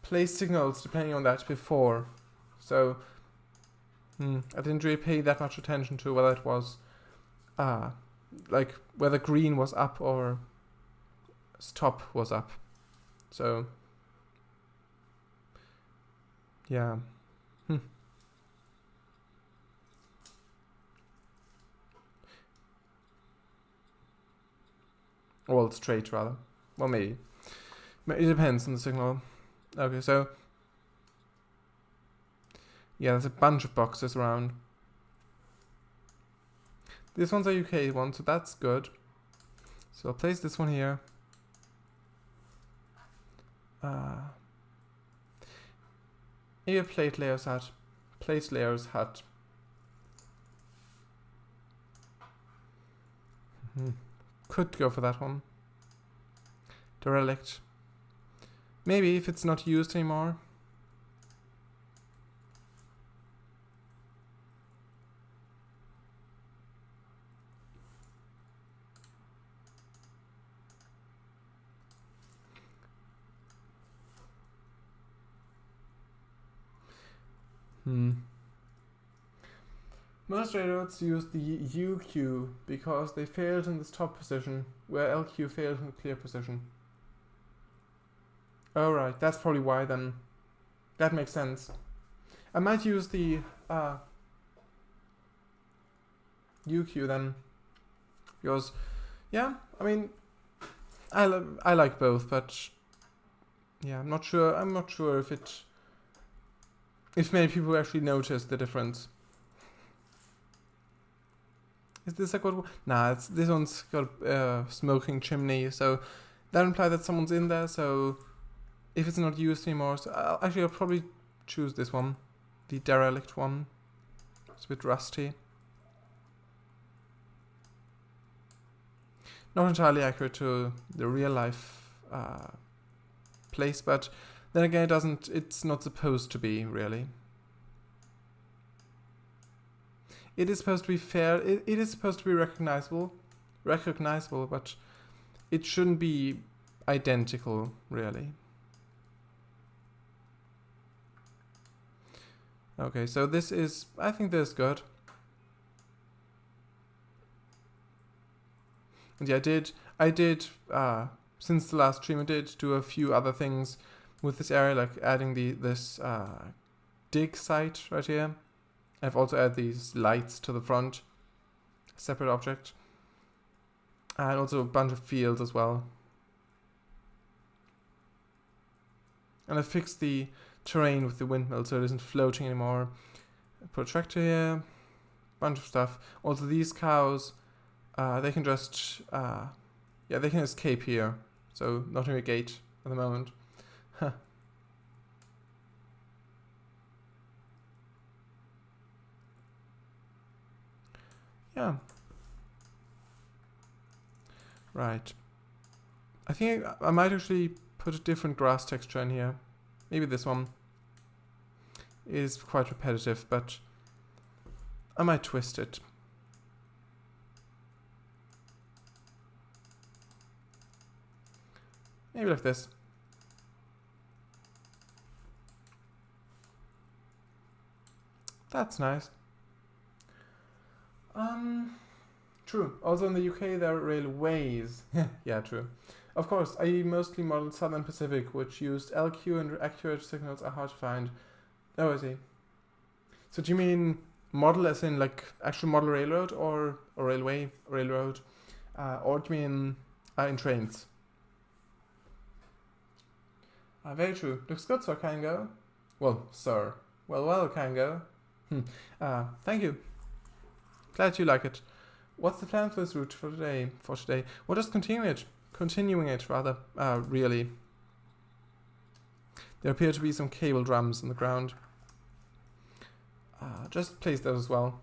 place signals depending on that before. So, I didn't really pay that much attention to whether it was, like, whether green was up or stop was up. So, yeah. Well, straight rather. Well, maybe. It depends on the signal. Okay, so yeah, there's a bunch of boxes around. This one's a UK one, so that's good. So I'll place this one here. Maybe a plate layers hut. Plate layers hut. Could go for that one. Derelict. Maybe if it's not used anymore. Most railroads use the UQ because they failed in this top position, where LQ failed in the clear position. Oh right, that's probably why then. That makes sense. I might use the UQ then, because yeah, I mean, I like both, but yeah, I'm not sure if many people actually notice the difference. Is this a good one? Nah, this one's got a smoking chimney, so that implies that someone's in there, so if it's not used anymore, so I'll probably choose this one, the derelict one. It's a bit rusty. Not entirely accurate to the real life place, but then again it's not supposed to be, really. It is supposed to be fair, it is supposed to be recognizable, but it shouldn't be identical, really. Okay, so this is, I think this is good. And yeah, I did, since the last stream, I did do a few other things with this area, like adding this dig site right here. I've also added these lights to the front, separate object, and also a bunch of fields as well. And I fixed the terrain with the windmill so it isn't floating anymore. Put a tractor here, bunch of stuff. Also these cows, they can just, they can escape here. So not near a gate at the moment. Yeah. Right. I think I might actually put a different grass texture in here. Maybe this one. It is quite repetitive, but I might twist it. Maybe like this. That's nice. True. Also in the UK there are railways. Yeah, true. Of course, I mostly modeled Southern Pacific, which used LQ and accurate signals are hard to find. Oh, I see. So do you mean model as in like actual model railroad or railway, railroad? Or do you mean in trains? Very true. Looks good, Sir Kango. Well, sir. Well, Kango. Thank you. Glad you like it. What's the plan for this route for today? Well, just continuing it rather, really. There appear to be some cable drums in the ground. Just place those as well.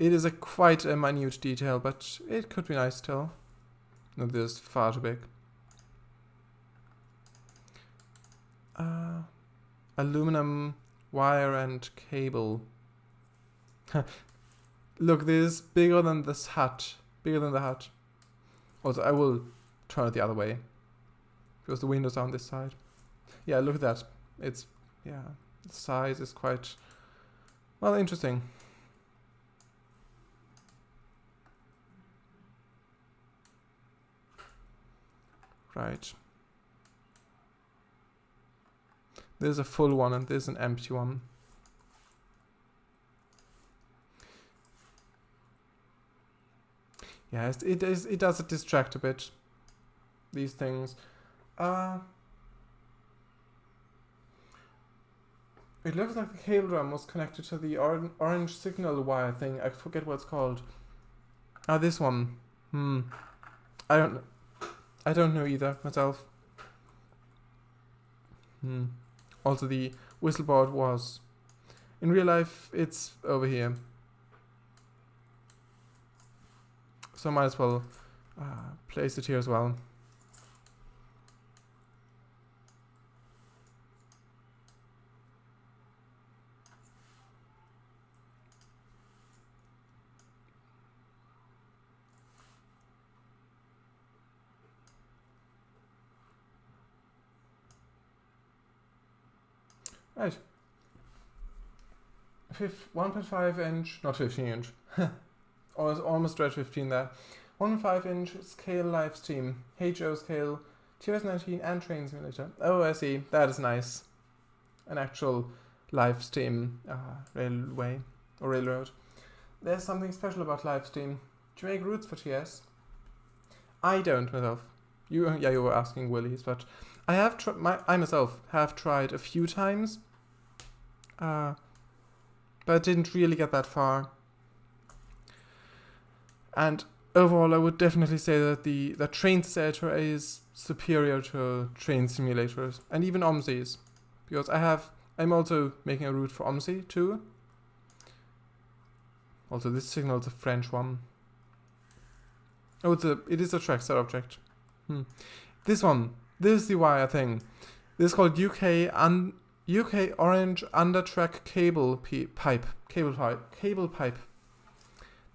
It is quite a minute detail, but it could be nice still. No, this is far too big. Aluminum wire and cable. Look, this is bigger than this hut. Bigger than the hut. Also, I will turn it the other way, because the windows are on this side. Yeah, look at that. It's, yeah, the size is quite, well, interesting. Right. There's a full one and there's an empty one. Yeah, it does distract a bit, these things. It looks like the cable drum was connected to the orange signal wire thing. I forget what it's called. This one. I don't know either myself. Also, the whistle board was, in real life, it's over here. So I might as well place it here as well. Right. 1.5 inch, not 15 inch. Or almost read 15 there. 1.5 inch scale live stream, HO scale, TRS19 and Trainz Simulator. Oh, I see. That is nice. An actual live stream railway or railroad. There's something special about live stream. Do you make routes for TS? I don't myself. You were asking Willy's, but I have I myself have tried a few times, but didn't really get that far. And overall, I would definitely say that the Trainz Simulator is superior to Trainz simulators and even OMSI's, because I'm also making a route for OMSI too. Also, this signal is a French one. Oh, it is a trackside object. This one. This is the wire thing. This is called UK Orange Undertrack Cable Pipe.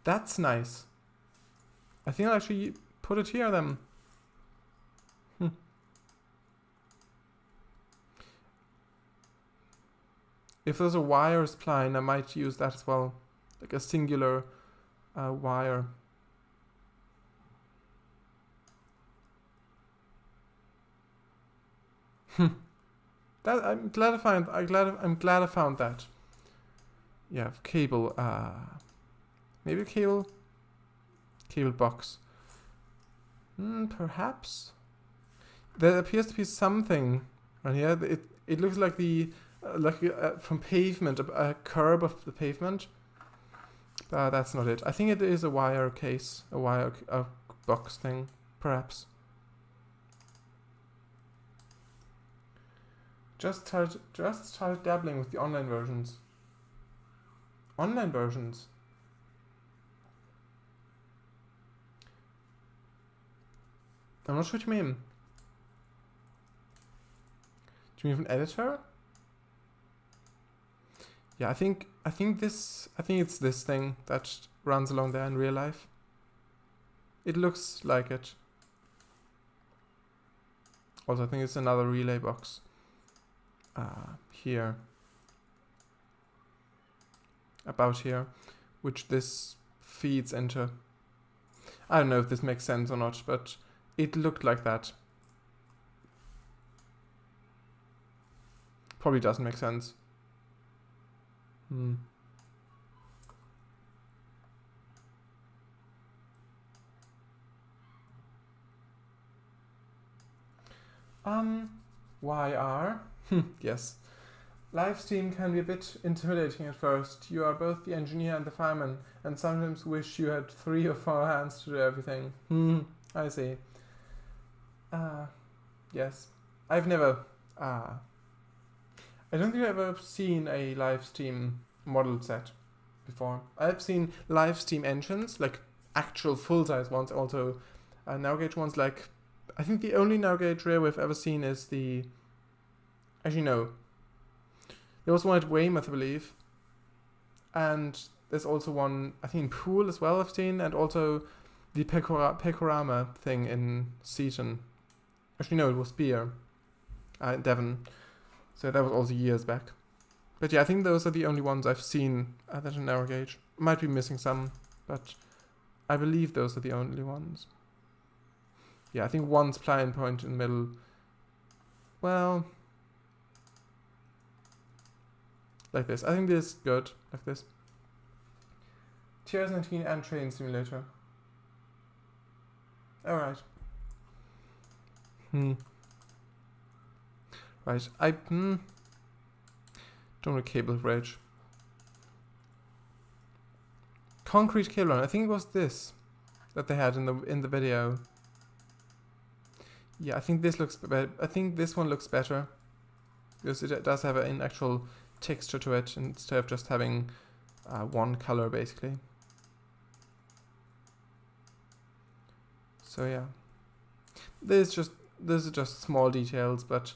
That's nice. I think I'll actually put it here then. If there's a wire spline, I might use that as well. Like a singular wire. That I'm glad I found that. Yeah, cable. Maybe a cable box. Perhaps. There appears to be something right here. It looks like the from pavement, a curb of the pavement. That's not it. I think it is a wire case, a wire box thing, perhaps. Just started dabbling with the online versions. Online versions? I'm not sure what you mean. Do you mean an editor? Yeah, I think it's this thing that runs along there in real life. It looks like it. Also, I think it's another relay box. Here. About here. Which this feeds into. I don't know if this makes sense or not, but it looked like that. Probably doesn't make sense. YR? Yes. Livestream can be a bit intimidating at first. You are both the engineer and the fireman, and sometimes wish you had 3 or 4 hands to do everything. I see. Yes. I've never... I don't think I've ever seen a live stream model set. before. I've seen live steam engines, like actual full-size ones, also narrow gauge ones. Like, I think the only narrow gauge railway I've ever seen is the... Actually, no. There was one at Weymouth, I believe. And there's also one, I think, in Poole as well I've seen, and also the Pecorama thing in Seaton. Actually, no, it was Beer in Devon. So that was also years back. But yeah, I think those are the only ones I've seen that are narrow gauge. Might be missing some, but I believe those are the only ones. Yeah, I think one's ply-in point in the middle. Well, like this. I think this is good, like this. TRS19 and Trainz Simulator. Alright. Right, don't want a cable bridge. Concrete cable run. I think it was this that they had in the video. Yeah, I think this looks better. I think this one looks better because it does have an actual texture to it instead of just having one color basically. So yeah, these are just small details, but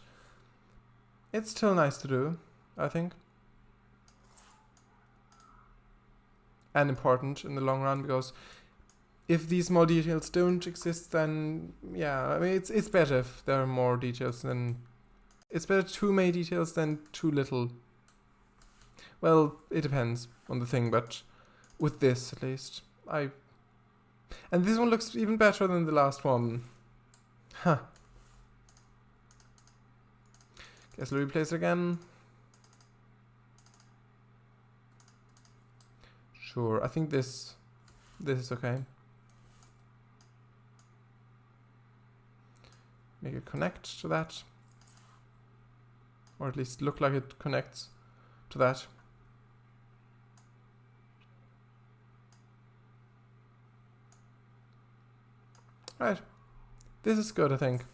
it's still nice to do, I think. And important in the long run, because if these small details don't exist, then yeah, I mean it's better if there are more details than... It's better too many details than too little. Well, it depends on the thing, but with this at least, and this one looks even better than the last one. Huh. Guess we'll replace it again. Sure, I think this is okay. Make it connect to that. Or at least look like it connects to that. Right. This is good, I think.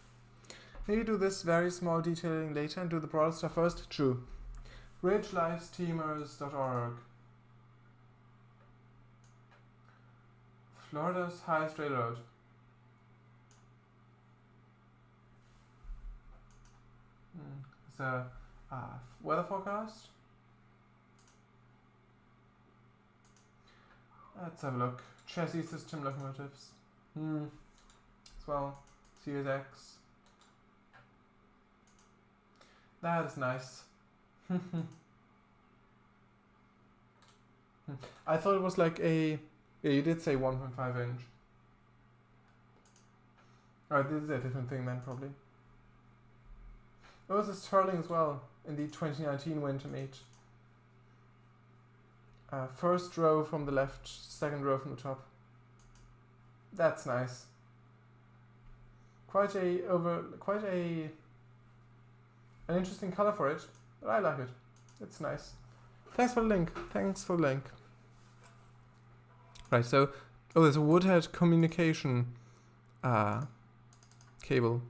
Maybe do this very small detailing later and do the broader stuff first. True. Ridgelivesteamers.org. Florida's highest railroad. It's a weather forecast. Let's have a look. Chassis system locomotives. As well. Series X. That is nice. I thought it was like a... Yeah, you did say 1.5 inch. Alright, this is a different thing then, probably. Oh, this is Sterling as well, in the 2019 winter meet. First row from the left, second row from the top. That's nice. Quite an interesting color for it, but I like it. It's nice. Thanks for the link. Thanks for the link. Right, so there's a Woodhead communication cable.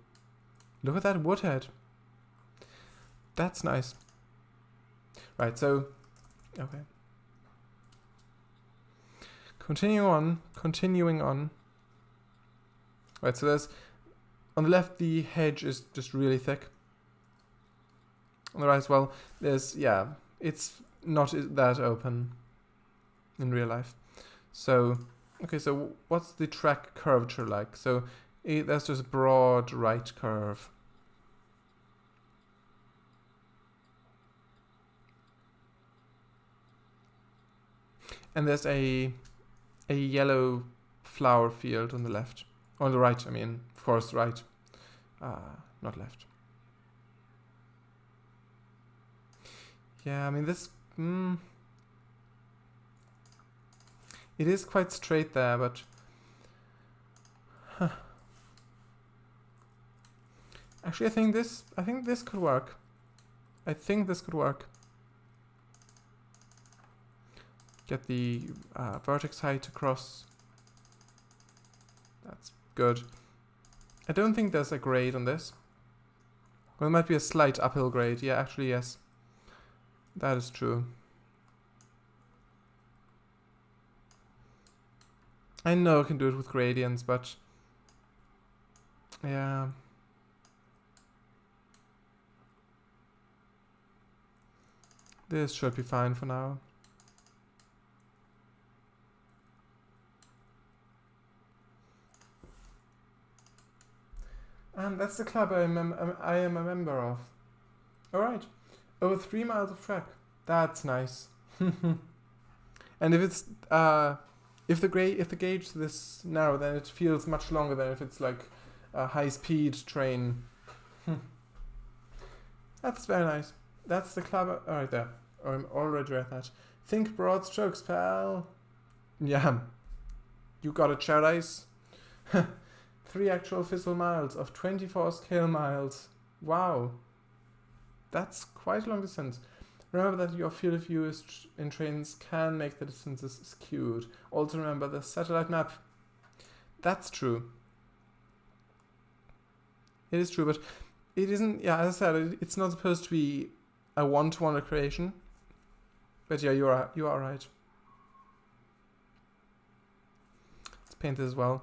Look at that Woodhead. That's nice. Right, so okay. Continuing on. Right, so there's on the left the hedge is just really thick. On the right as well, there's it's not that open in real life. So okay, so what's the track curvature like? So that's just a broad right curve. And there's a yellow flower field on the left. On the right, I mean, of course, right. Not left. Yeah, I mean, this... it is quite straight there, but... Huh. Actually, I think this could work. I think this could work. Get the vertex height across. That's good. I don't think there's a grade on this. Well, there might be a slight uphill grade. Yeah, actually, yes. That is true. I know I can do it with gradients, but yeah. This should be fine for now. And that's the club I am a member of. Alright. Over 3 miles of track. That's nice. And if it's if the gauge is this narrow, then it feels much longer than if it's like a high-speed train. That's very nice. That's the club. Alright, there. I'm already read that. Think broad strokes, pal. Yeah. You got it, Charice. 3 actual physical miles of 24 scale miles. Wow. That's quite a long distance. Remember that your field of view in trains can make the distances skewed. Also remember the satellite map. That's true. It is true, but it isn't, yeah, as I said, it's not supposed to be a one-to-one recreation. But yeah, you are right. Let's paint this as well.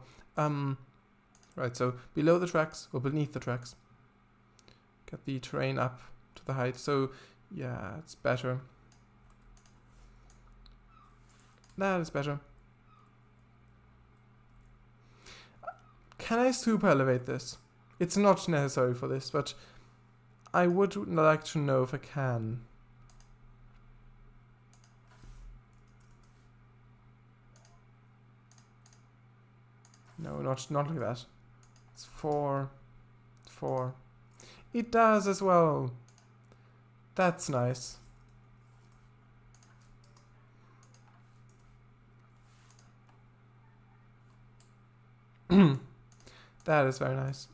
Right, so below the tracks, or beneath the tracks. Get the terrain up to the height. So yeah, it's better. That is better. Can I super elevate this? It's not necessary for this, but I would like to know if I can. No, not like that. It's 4. It does as well. That's nice. That is very nice.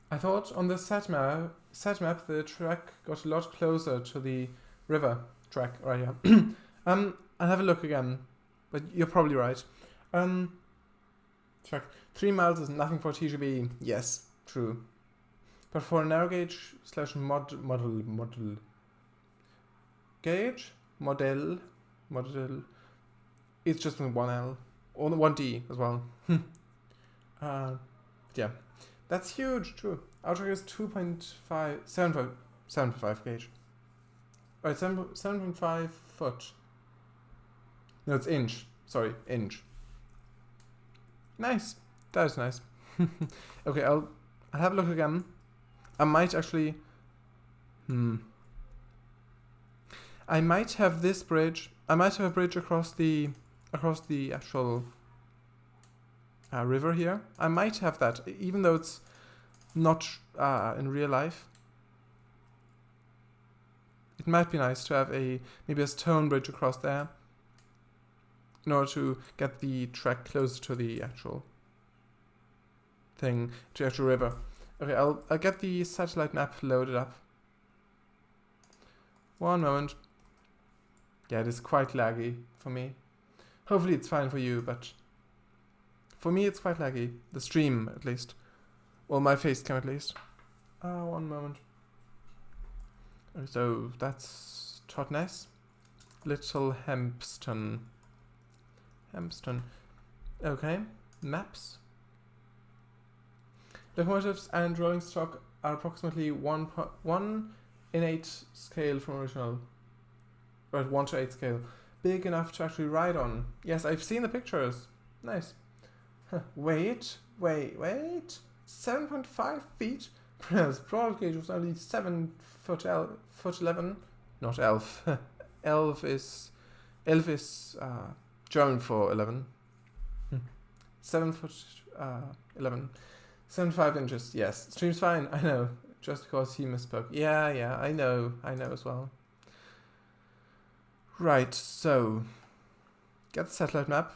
I thought on the sat map the track got a lot closer to the river track right here. I'll have a look again, but you're probably right. Track 3 miles is nothing for TGB. Yes, true. But for a narrow gauge / model gauge model, it's just with 1L or 1D as well. Yeah. That's huge, true. Outer is 2.75 gauge. Right, 7.5 foot. No, it's inch. Sorry, inch. Nice. That is nice. Okay, I'll have a look again. I might actually... I might have this bridge. I might have a bridge across the actual... river here. I might have that, even though it's not in real life. It might be nice to have maybe a stone bridge across there in order to get the track closer to the actual thing, to the actual river. Okay, I'll get the satellite map loaded up. One moment. Yeah, it is quite laggy for me. Hopefully it's fine for you, but for me it's quite laggy. The stream, at least. Well, my face cam, at least. One moment. So, that's Totnes. Little Hempston. Okay. Maps. Locomotives and rolling stock are approximately 1 in 8 scale from original. Right, 1 to 8 scale. Big enough to actually ride on. Yes, I've seen the pictures. Nice. Wait. 7.5 feet? Broad gauge was only 7 foot 11. Not elf. Elf is German for 11. 7 foot 11. 75 inches. Yes, stream's fine. I know. Just because he misspoke. Yeah. I know as well. Right. So, get the satellite map.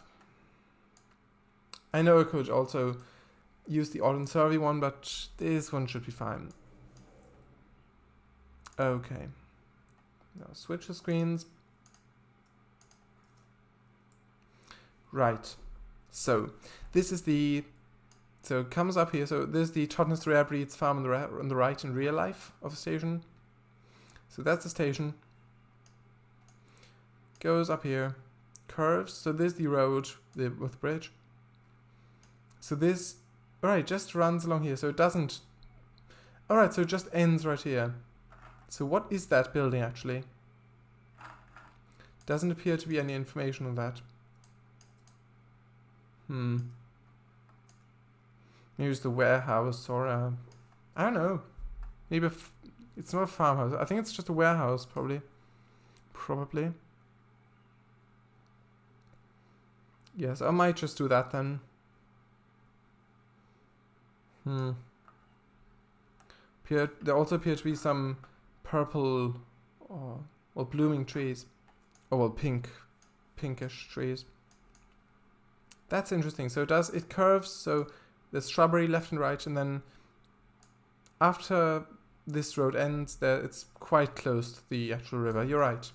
I know I could also use the Autumn Survey one, but this one should be fine. Okay. Now switch the screens. Right. So this is the, so it comes up here. So this is the Trainz Rare Breeds farm on the right in real life of the station. So that's the station. Goes up here, curves. So this is the road with the bridge. So this, alright, just runs along here. So it doesn't, alright, so it just ends right here. So what is that building actually? Doesn't appear to be any information on that. Maybe it's the warehouse or I don't know. Maybe it's not a farmhouse. I think it's just a warehouse, probably. Probably. Yes, I might just do that then. There also appear to be some purple or blooming trees. Oh well, pinkish trees. That's interesting. So it curves, so there's shrubbery left and right, and then after this road ends, it's quite close to the actual river. You're right.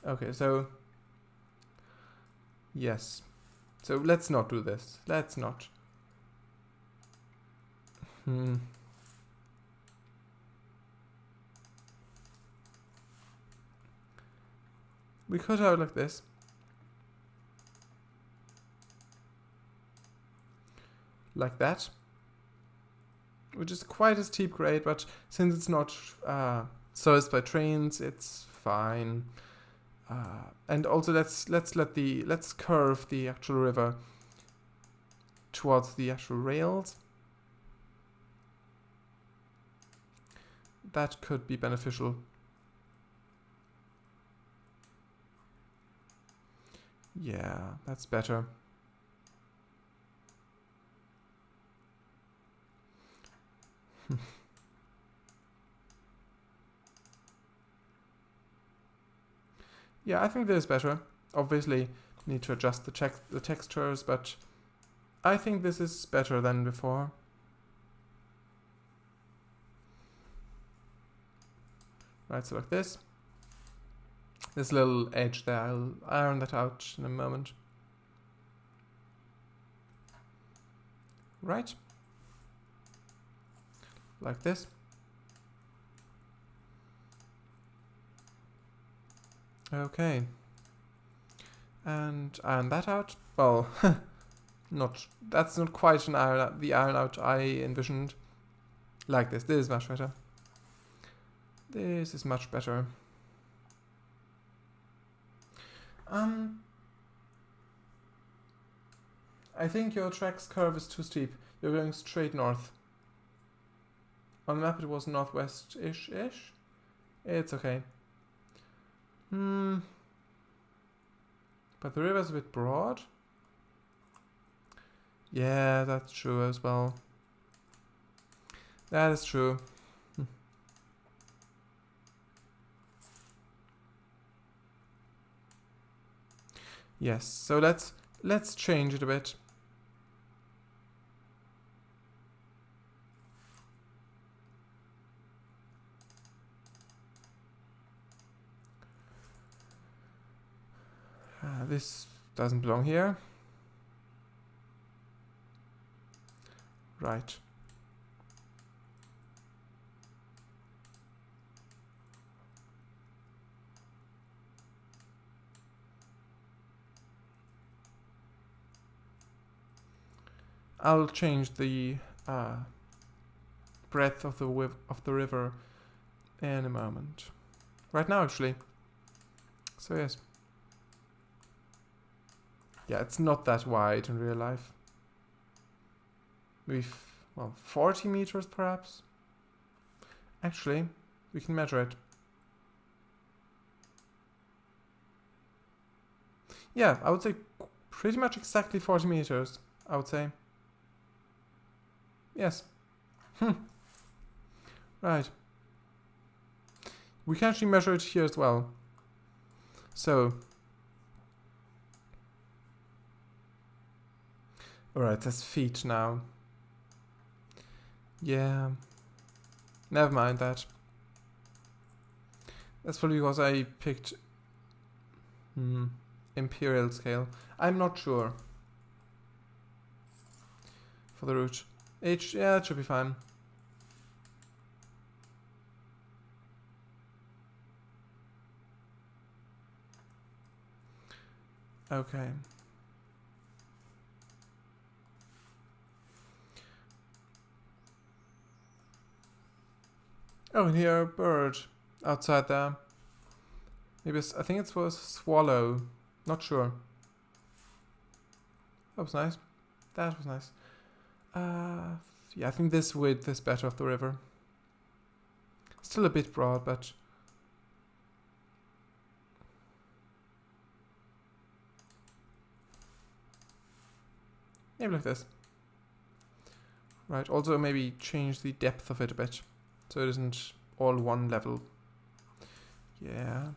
Okay, so yes. So let's not do this. Let's not. We could have it like this. Like that. Which is quite a steep grade, but since it's not serviced by trains, it's fine. And also let's curve the actual river towards the actual rails. That could be beneficial. Yeah, that's better. Yeah, I think this is better. Obviously, need to adjust the textures, but I think this is better than before. Right, so like this. This little edge there, I'll iron that out in a moment. Right. Like this. Okay. And iron that out. Well, that's not quite the iron out I envisioned. Like this. This is much better. This is much better. I think your track's curve is too steep. You're going straight north. On the map it was northwest-ish. It's okay. But the river's a bit broad. Yeah, that's true as well. That is true. Yes, so let's change it a bit. This doesn't belong here. Right. I'll change the breadth of the river in a moment. Right now, actually. So yes. Yeah, it's not that wide in real life. Maybe, well, 40 meters perhaps? Actually, we can measure it. Yeah, I would say pretty much exactly 40 meters, I would say. Yes. Right. We can actually measure it here as well. So. Alright, that's feet now. Yeah. Never mind that. That's probably because I picked... imperial scale. I'm not sure. For the route. Yeah, it should be fine. Okay. Oh, and here a bird outside there. Maybe I think it was swallow. Not sure. That was nice. That was nice. Yeah, I think this width is better of the river. Still a bit broad, but maybe like this. Right, also maybe change the depth of it a bit, so it isn't all one level. Yeah.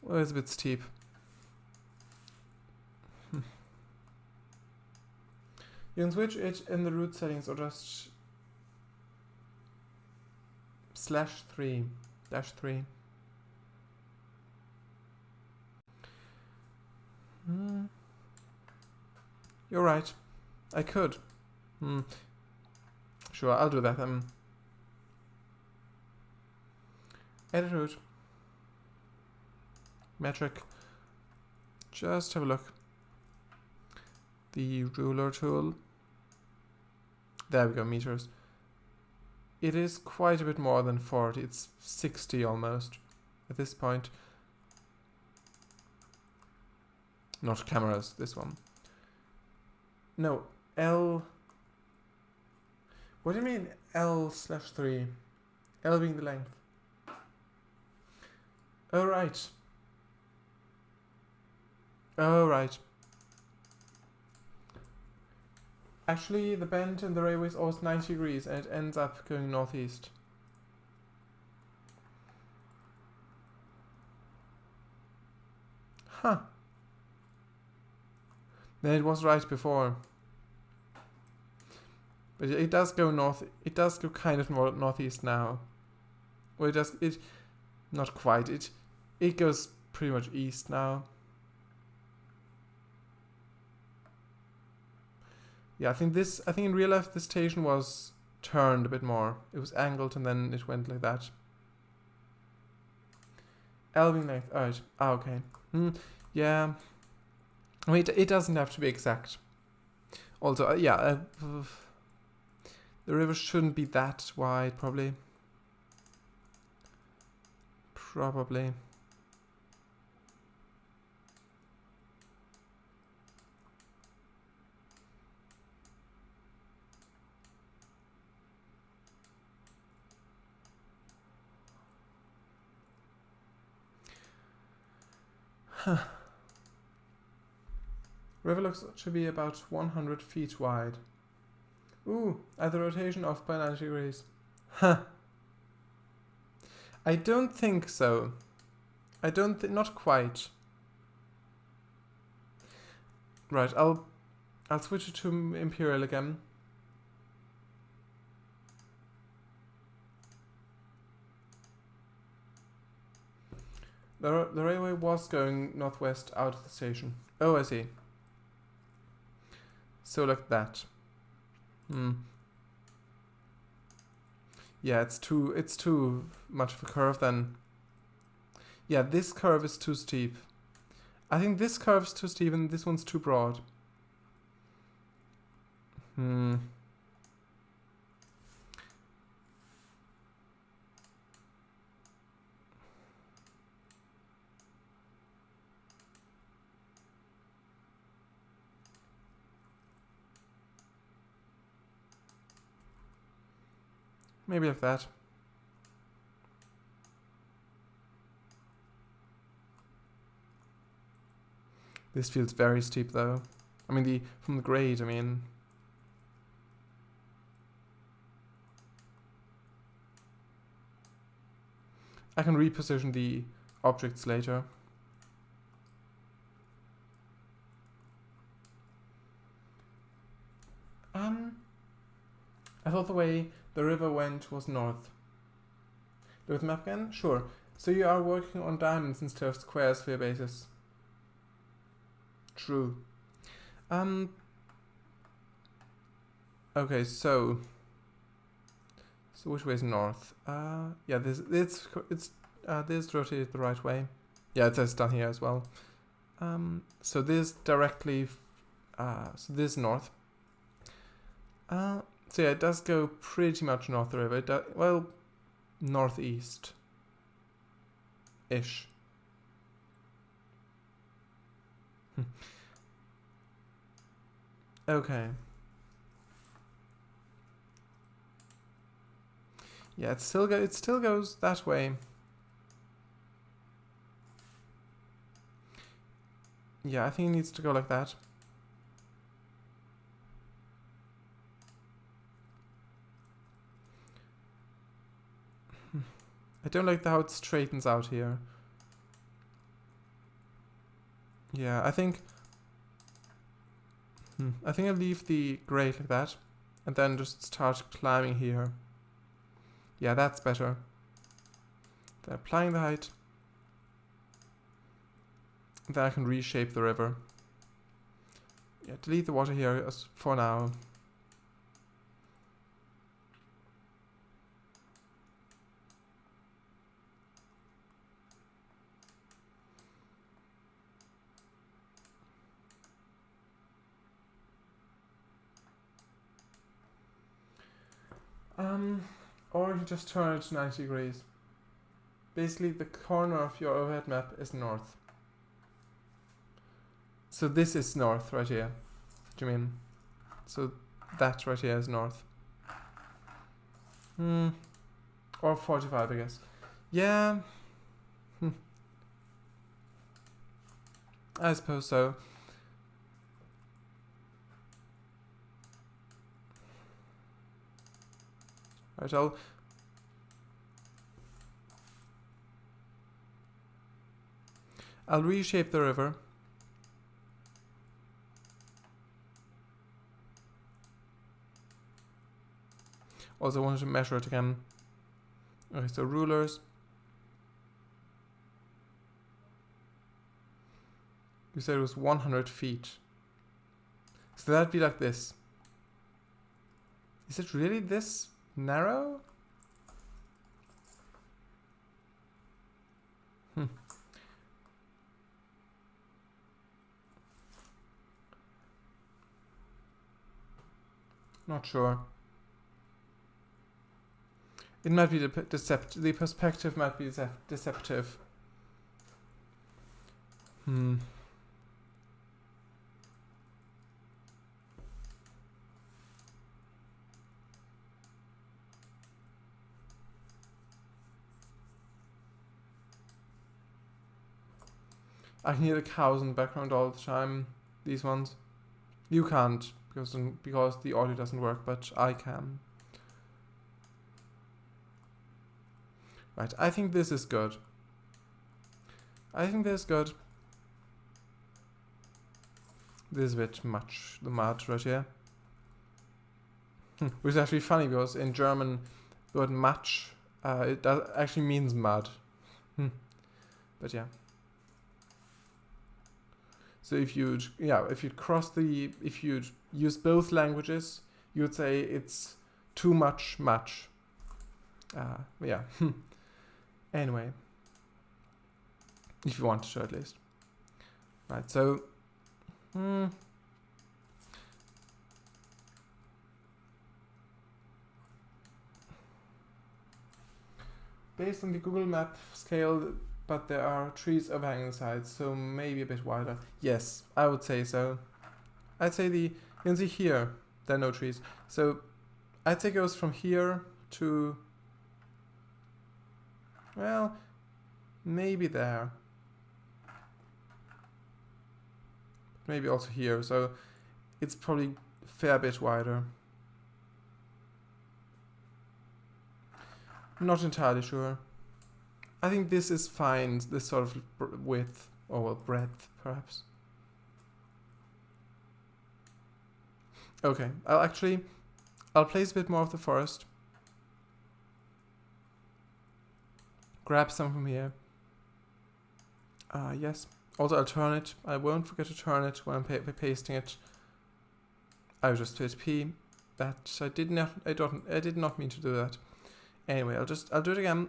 Well, it's a bit steep. You can switch it in the route settings or just /3. You're right. I could. Sure, I'll do that. Edit route. Metric. Just have a look. The ruler tool. There we go, meters. It is quite a bit more than 40. It's 60 almost at this point. Not cameras, this one. No, L. What do you mean L/3? L being the length. Oh, right. Oh, right. Actually, the bend in the railway is always 90 degrees and it ends up going northeast. Huh. Then it was right before. But it does go north. It does go kind of northeast now. Well, it not quite. It goes pretty much east now. Yeah, I think in real life this station was turned a bit more. It was angled and then it went like that. Elving length. Alright. Okay. Yeah. I mean, it doesn't have to be exact. Also, yeah, the river shouldn't be that wide, probably. Probably. Huh. River looks to be about 100 feet wide. Ooh, at the rotation off by 90 degrees. Huh. I don't think so. Not quite. Right, I'll switch it to Imperial again. The railway was going northwest out of the station. Oh, I see. So like that. Yeah, it's too much of a curve then. Yeah, this curve is too steep. I think this curve is too steep and this one's too broad. Maybe like that. This feels very steep though. I mean, from the grade, I mean. I can reposition the objects later. I thought the way the river went was north. Do it map again? Sure. So you are working on diamonds instead of squares for your bases. True. Okay, so which way is north? Yeah, this rotated the right way. Yeah, it says down here as well. So this directly, so this is north. So yeah, it does go pretty much north the river. Well, northeast-ish. Okay. Yeah, it still goes that way. Yeah, I think it needs to go like that. I don't like how it straightens out here. Yeah, I think I'll leave the grate like that, and then just start climbing here. Yeah, that's better. Then applying the height. Then I can reshape the river. Yeah, delete the water here as for now. Or you can just turn it to 90 degrees. Basically, the corner of your overhead map is north. So this is north right here. Do you mean? So that right here is north. Or 45, I guess. Yeah. I suppose so. Right, I'll reshape the river. Also wanted to measure it again. Okay, so rulers. You said it was 100 feet. So that'd be like this. Is it really this narrow? Not sure. It might be the perspective might be deceptive. I can hear the cows in the background all the time. These ones. You can't because the audio doesn't work, but I can. Right, I think this is good. This is a bit much, the mud right here. Which is actually funny because in German the word match it actually means mud. But yeah. So if you'd use both languages, you'd say it's too much match. Yeah. Anyway. If you want to, at least. Right, so based on the Google map scale, but there are trees overhanging the sides, so maybe a bit wider. Yes, I would say so. I'd say you can see here, there are no trees. So I'd say it goes from here to, well, maybe there. Maybe also here, so it's probably a fair bit wider. Not entirely sure. I think this is fine, this sort of width, or well, breadth, perhaps. Okay, I'll place a bit more of the forest. grab some from here. Yes. Also, I'll turn it. I won't forget to turn it when I'm pasting it. I just hit P. That I did not mean to do that. Anyway, I'll do it again.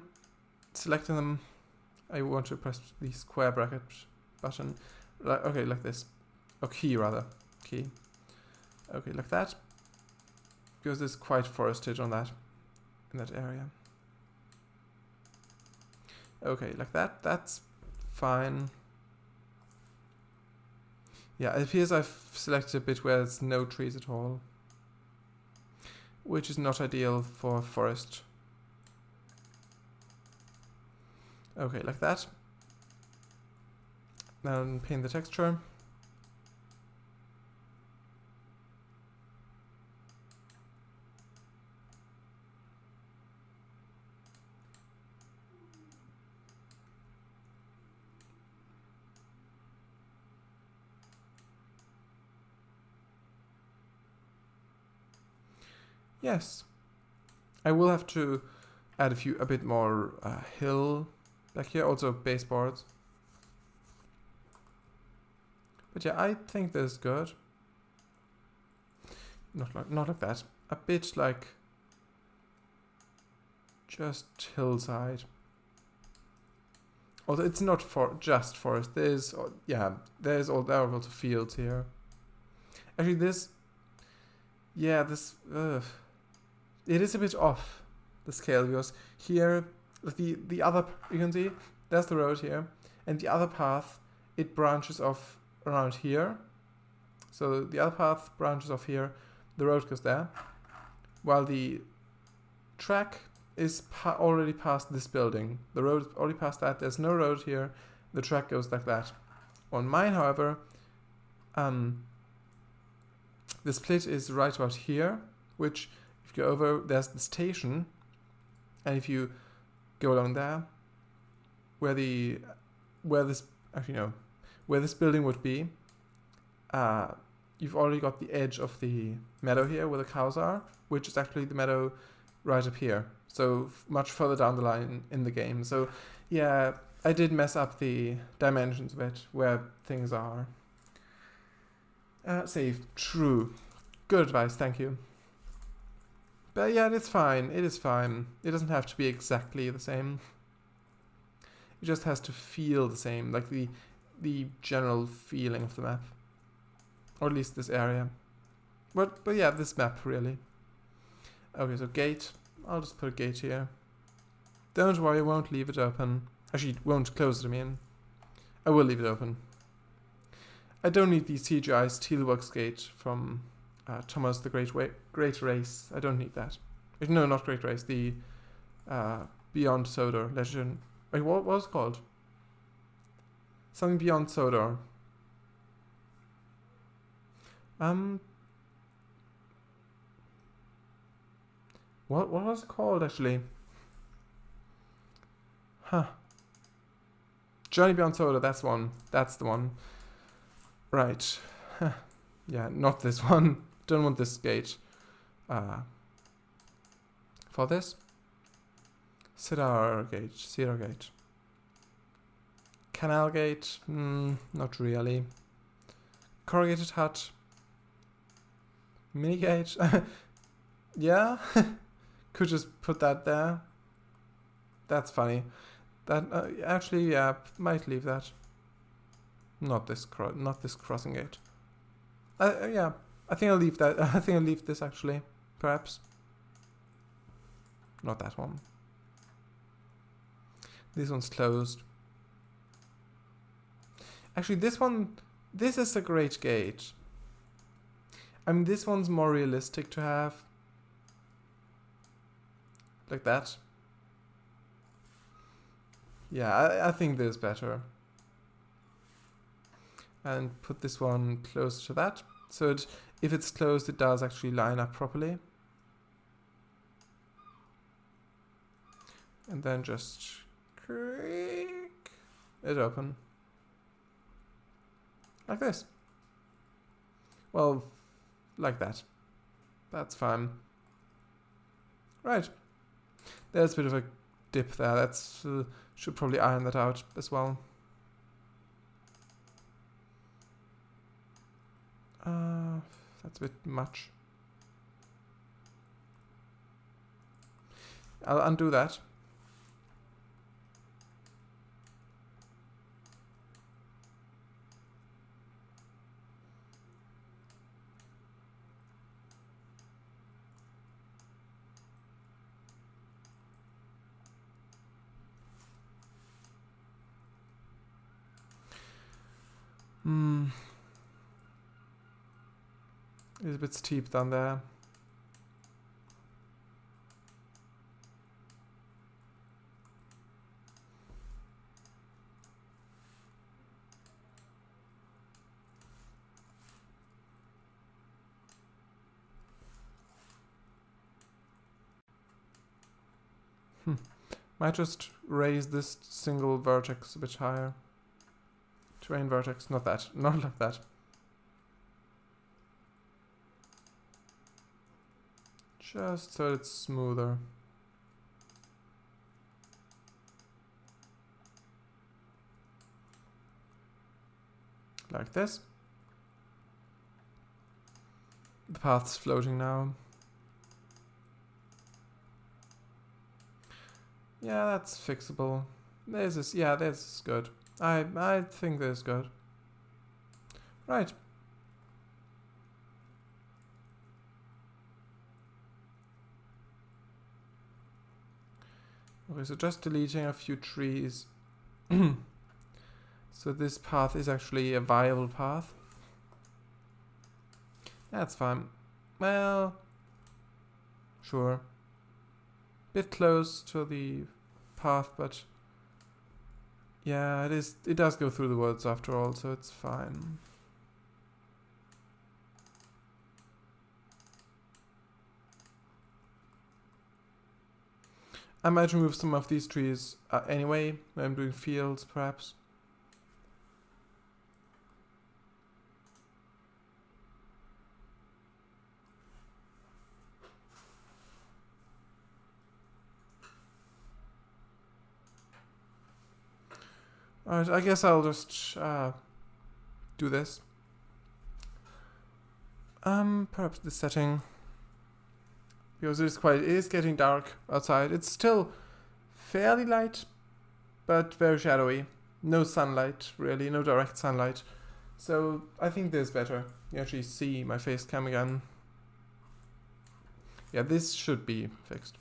Selecting them. I want to press the square bracket button. Okay, like this. Or key rather. Key. Okay, like that. Because it's quite forested on that. In that area. Okay, like that. That's fine. Yeah, it appears I've selected a bit where there's no trees at all. Which is not ideal for forest. Okay, like that. Now paint the texture. Yes. I will have to add a bit more hill back here, also baseboards. But yeah, I think this is good. Not like that. A bit like just hillside. Although it's not just forest. There's there are also fields here. Actually, this it is a bit off the scale because here the other, you can see there's the road here, and the other path, it branches off around here. So the other path branches off here, the road goes there, while the track is already past this building. The road is already past that. There's no road here. The track goes like that. On mine, however, the split is right about here, which if you go over, there's the station, and if you go along there, where this building would be, you've already got the edge of the meadow here where the cows are, which is actually the meadow right up here. So much further down the line in the game. So yeah, I did mess up the dimensions of it, where things are. Save. True. Good advice, thank you. But yeah, it's fine. It is fine. It doesn't have to be exactly the same. It just has to feel the same, like the general feeling of the map. Or at least this area. But yeah, this map, really. Okay, so gate. I'll just put a gate here. Don't worry, I won't leave it open. Actually, won't close it, I mean. I will leave it open. I don't need the CGI Steelworks gate from Thomas the Great Race. I don't need that. No, not Great Race. The Beyond Sodor Legend. Wait, what was it called? Something Beyond Sodor. What was it called actually? Huh. Journey Beyond Sodor, that's one. That's the one. Right. Huh. Yeah, not this one. Don't want this gate. For this? Cedar Gate. Canal Gate? Not really. Corrugated Hut. Mini Gate? Yeah? Could just put that there. That's funny. That actually, yeah, might leave that. Not this crossing gate. Yeah, I think I'll leave that. I think I'll leave this actually, perhaps. Not that one. This one's closed. Actually, this is a great gate. I mean, this one's more realistic to have. Like that. Yeah, I think this is better. And put this one close to that. So if it's closed, it does actually line up properly. And then just creak it open. Like this. Well, like that. That's fine. Right. There's a bit of a dip there. That's should probably iron that out as well. That's a bit much. I'll undo that. It's a bit steep down there. Might just raise this single vertex a bit higher. Terrain vertex, not that, not like that. Just so it's smoother. Like this. The path's floating now. Yeah, that's fixable. This is good. I think this is good. Right. Okay, so just deleting a few trees. So this path is actually a viable path. That's fine. Well, sure. Bit close to the path, but yeah, it is. It does go through the woods after all, so it's fine. I might remove some of these trees anyway when I'm doing fields, perhaps. Alright, I guess I'll just do this. Perhaps the setting, because it is getting dark outside. It's still fairly light, but very shadowy. No sunlight, really, no direct sunlight. So I think this is better. You actually see my face cam again. Yeah, this should be fixed.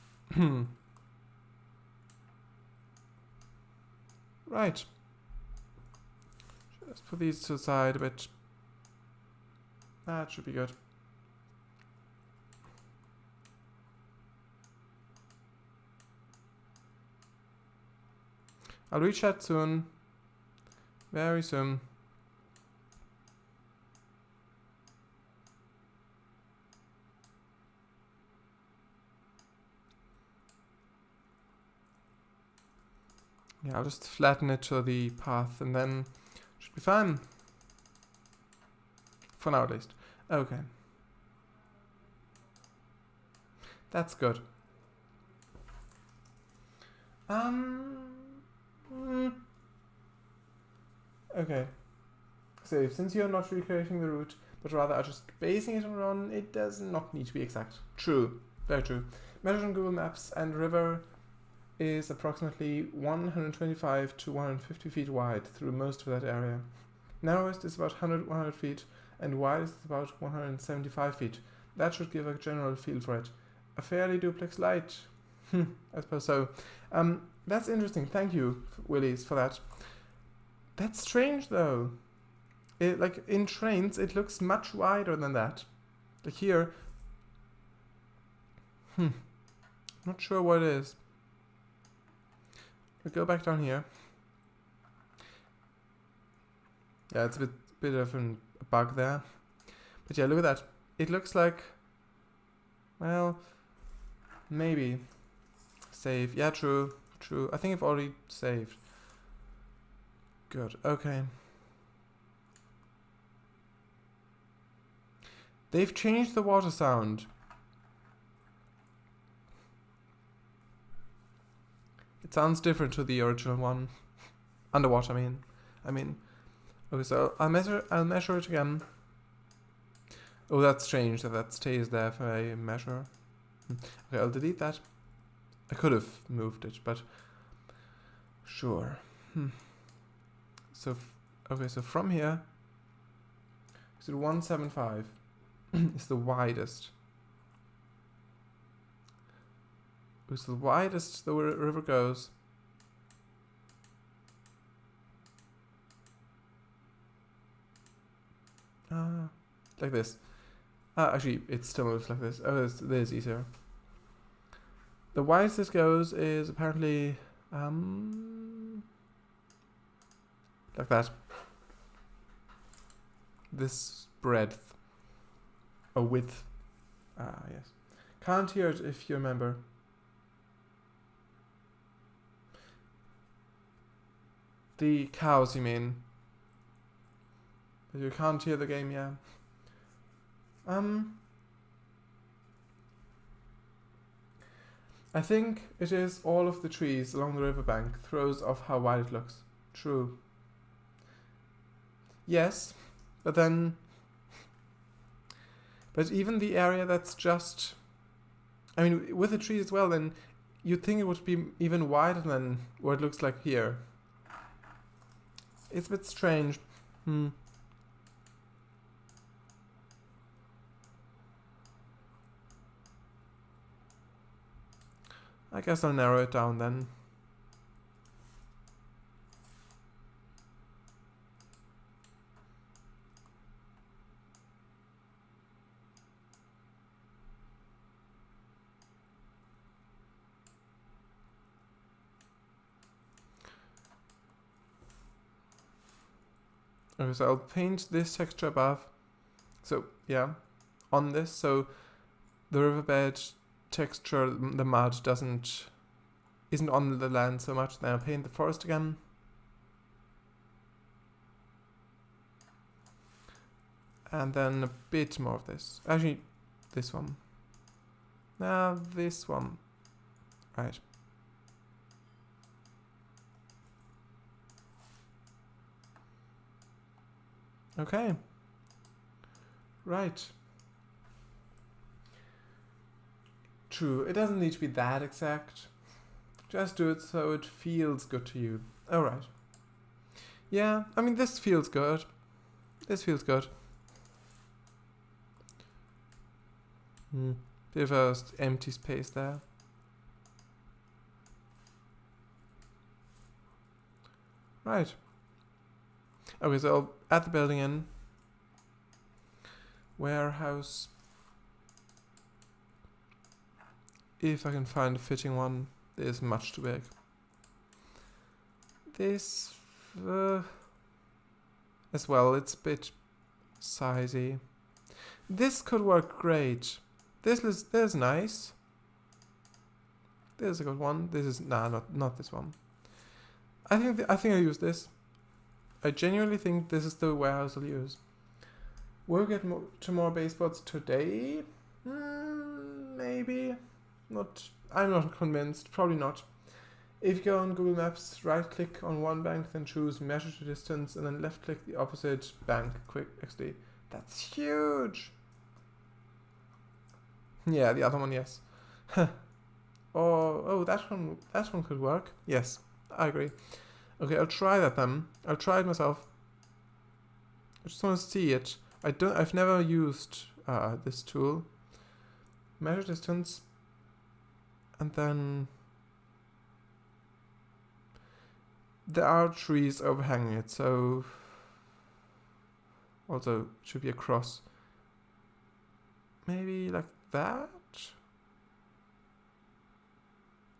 Right. Let's put these to the side a bit. That should be good. I'll reach that soon. Very soon. Yeah, I'll just flatten it to the path and then should be fine. For now at least. Okay. That's good. Okay. So since you're not recreating the route, but rather are just basing it on, it does not need to be exact. True. Very true. Measured on Google Maps and river is approximately 125 to 150 feet wide through most of that area. Narrowest is about 100 feet, and widest is about 175 feet. That should give a general feel for it. A fairly duplex light. I suppose so. That's interesting. Thank you, Willies, for that. That's strange, though. Like, in Trainz, it looks much wider than that. Like here. Not sure what it is. We'll go back down here. Yeah, it's a bit of a bug there. But yeah, look at that. It looks like, well, maybe. Save. Yeah, true. True. I think I've already saved. Good. Okay. They've changed the water sound. It sounds different to the original one. Underwater, I mean. Okay, so I'll measure it again. Oh, that's strange that stays there if I measure. Okay, I'll delete that. I could have moved it, but sure. So, okay, so from here, is it 175? It's the widest. It's the widest the river goes. Like this. Actually, it still moves like this. Oh, this is easier. The widest this goes is apparently like that. This breadth or width. Yes. Can't hear it if you remember. The cows, you mean? But you can't hear the game, yeah. I think it is all of the trees along the riverbank throws off how wide it looks. True. Yes, but then... But even the area that's just... I mean, with the trees as well, then you'd think it would be even wider than what it looks like here. It's a bit strange. I guess I'll narrow it down then. Okay, so I'll paint this texture above. So, yeah, on this, so the riverbed texture, the mud isn't on the land so much. Then I'll paint the forest again. And then a bit more of this. Actually, this one. Now, this one. Right. Okay. Right. True, it doesn't need to be that exact. Just do it so it feels good to you. Alright. Yeah, I mean, this feels good. This feels good. Bit of a empty space there. Right. Okay, so I'll add the building in. Warehouse. If I can find a fitting one. This is much too big. This as well, it's a bit sizey. This could work great. This is nice. This is a good one. This is not this one. I think I'll use this. I genuinely think this is the warehouse I'll use. We'll get to more base spots today. Maybe. Not. I'm not convinced. Probably not. If you go on Google Maps, right click on one bank, then choose measure to distance, and then left click the opposite bank quickly. That's huge. Yeah, the other one, yes. Oh, that one could work. Yes, I agree. Okay, I'll try that then. I'll try it myself. I just want to see it. I've never used this tool. Measure distance. And then there are trees overhanging it, so also it should be across. Maybe like that?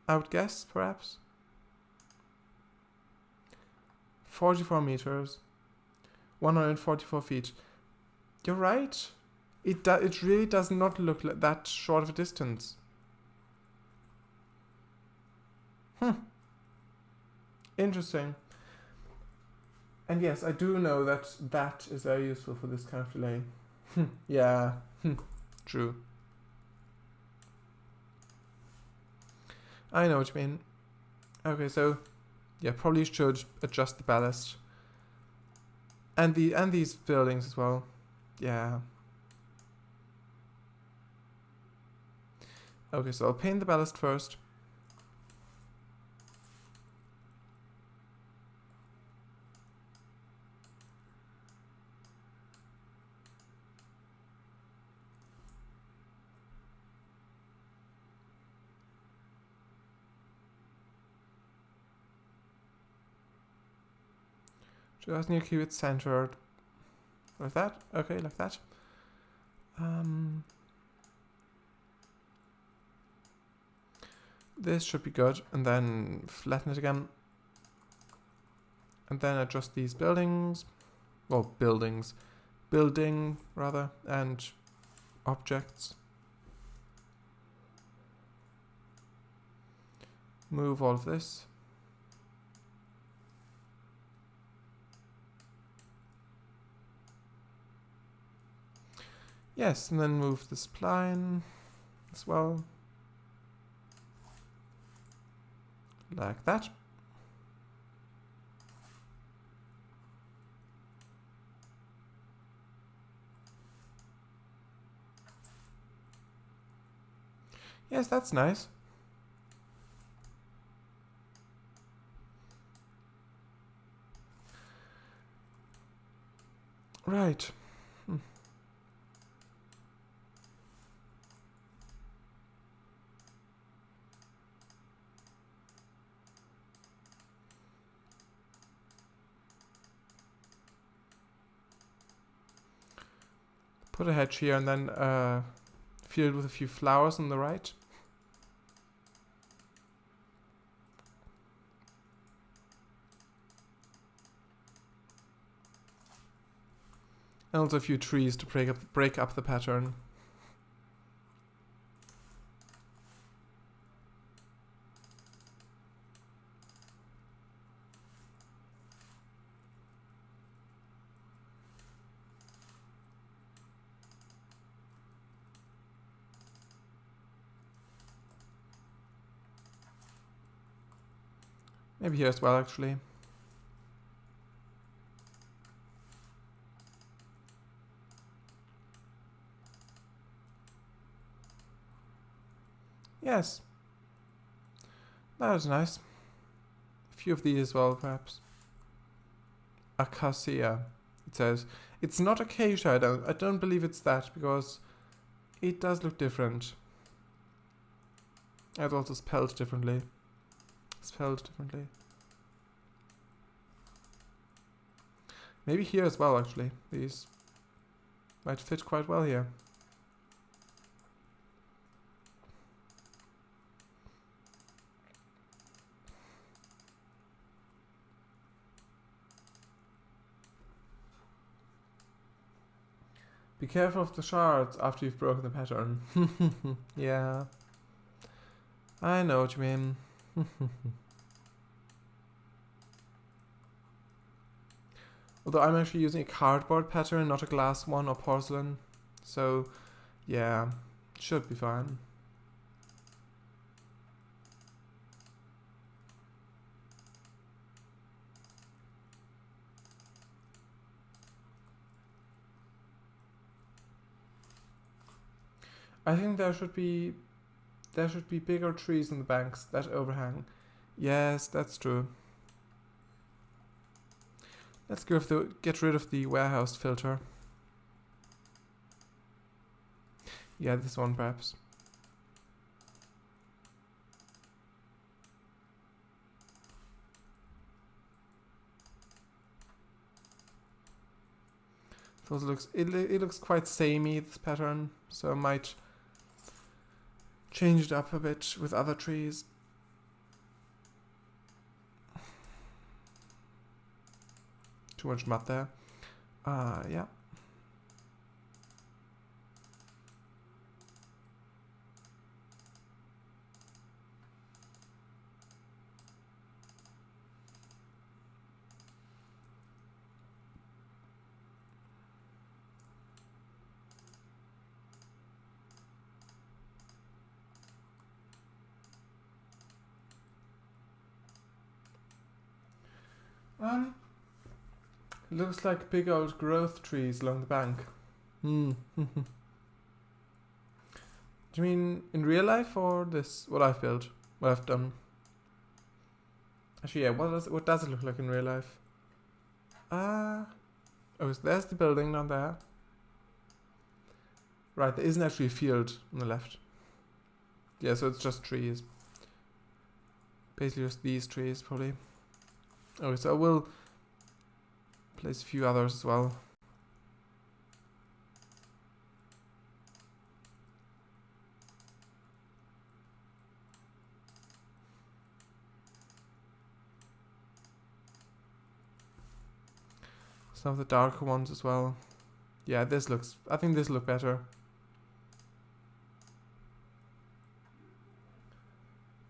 I would guess, perhaps. 44 meters. 144 feet. You're right. It really does not look like that short of a distance. Interesting. And yes, I do know that is very useful for this kind of delay. Yeah. True. I know what you mean. Okay, so yeah, probably should adjust the ballast. And these buildings as well. Yeah. Okay, so I'll paint the ballast first. Just need to keep it centered. Like that? Okay, like that. This should be good. And then flatten it again. And then adjust these buildings. Well, buildings. Building, rather. And objects. Move all of this. Yes, and then move the spline as well. Like that. Yes, that's nice. Right. Put a hedge here and then fill it with a few flowers on the right. And also a few trees to break up the pattern. Maybe here as well, actually. Yes. That was nice. A few of these as well, perhaps. Acacia, it says. It's not acacia, I don't believe it's that, because it does look different. It's also spelled differently. Maybe here as well, actually. These might fit quite well here. Be careful of the shards after you've broken the pattern. Yeah. I know what you mean. Although I'm actually using a cardboard pattern, not a glass one or porcelain. So, yeah, should be fine. I think there should be bigger trees in the banks that overhang. Yes, that's true. Let's get rid of the warehouse filter. Yeah, this one perhaps. It looks quite samey, this pattern, so I might change it up a bit with other trees. Too much mud there. Yeah. It looks like big old growth trees along the bank. Do you mean in real life or this? What I've built, what I've done? Actually, yeah. What does it look like in real life? Oh, there's the building down there. Right, there isn't actually a field on the left. Yeah, so it's just trees. Basically just these trees, probably. Okay, so I will place a few others as well. Some of the darker ones as well. Yeah, I think this look better.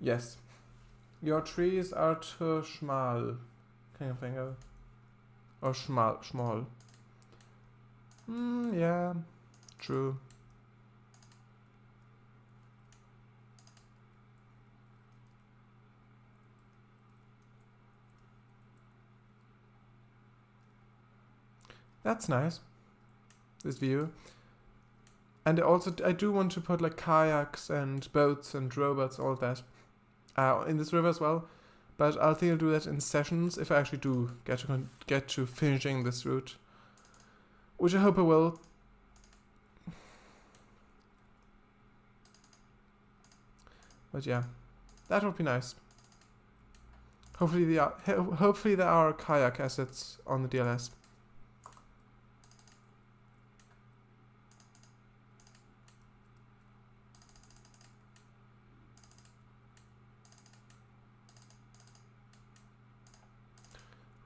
Yes. Your trees are too small. Kind of thing. Or small. Yeah. True. That's nice. This view. And also, I do want to put like kayaks and boats and robots, all that, in this river as well. But I think I'll do that in sessions if I actually do get to finishing this route, which I hope I will. But yeah, that would be nice. Hopefully there are kayak assets on the DLS.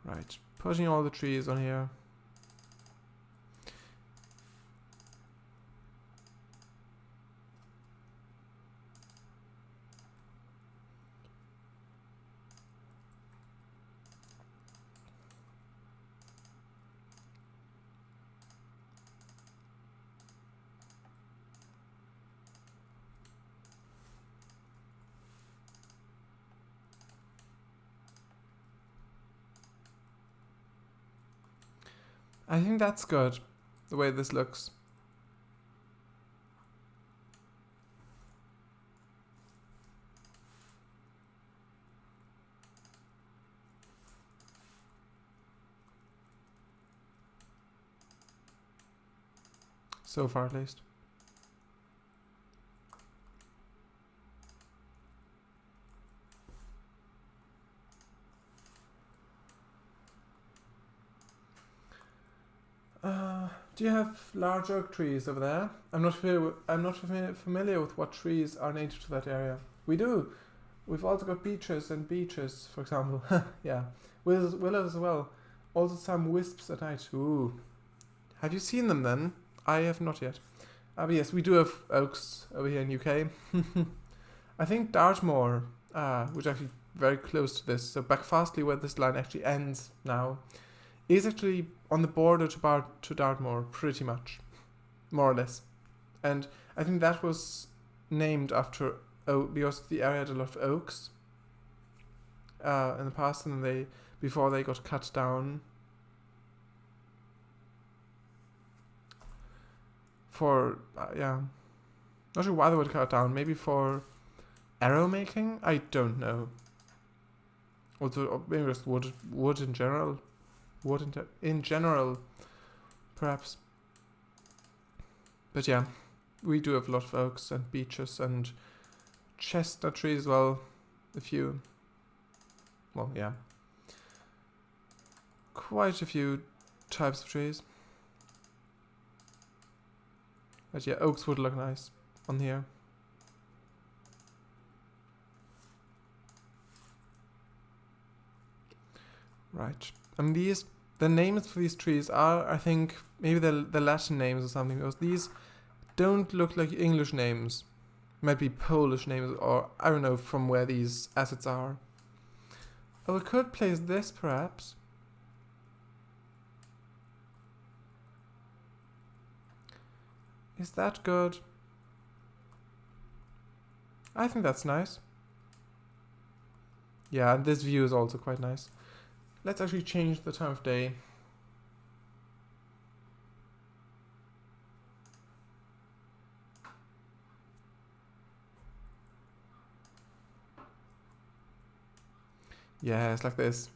Right, putting all the trees on here. I think that's good, the way this looks. So far, at least. Do you have large oak trees over there? I'm not familiar with what trees are native to that area. We do. We've also got beeches, for example. Yeah, willows as well. Also some wisps at night. Ooh, have you seen them then? I have not yet. But yes, we do have oaks over here in UK. I think Dartmoor, which is actually very close to this, so Backfastly, where this line actually ends now, is actually on the border to Dartmoor, pretty much, more or less. And I think that was named after because the area had a lot of oaks in the past, and before they got cut down for not sure why they would cut down. Maybe for arrow making. I don't know. Or maybe just wood in general. In general, perhaps. But yeah, we do have a lot of oaks and beeches and chestnut trees as well. A few. Well, yeah. Quite a few types of trees. But yeah, oaks would look nice on here. Right. And the names for these trees are, I think, maybe the Latin names or something, because these don't look like English names. Might be Polish names, or I don't know from where these assets are. Oh, we could place this, perhaps. Is that good? I think that's nice. Yeah, and this view is also quite nice. Let's actually change the time of day. Yeah, it's like this.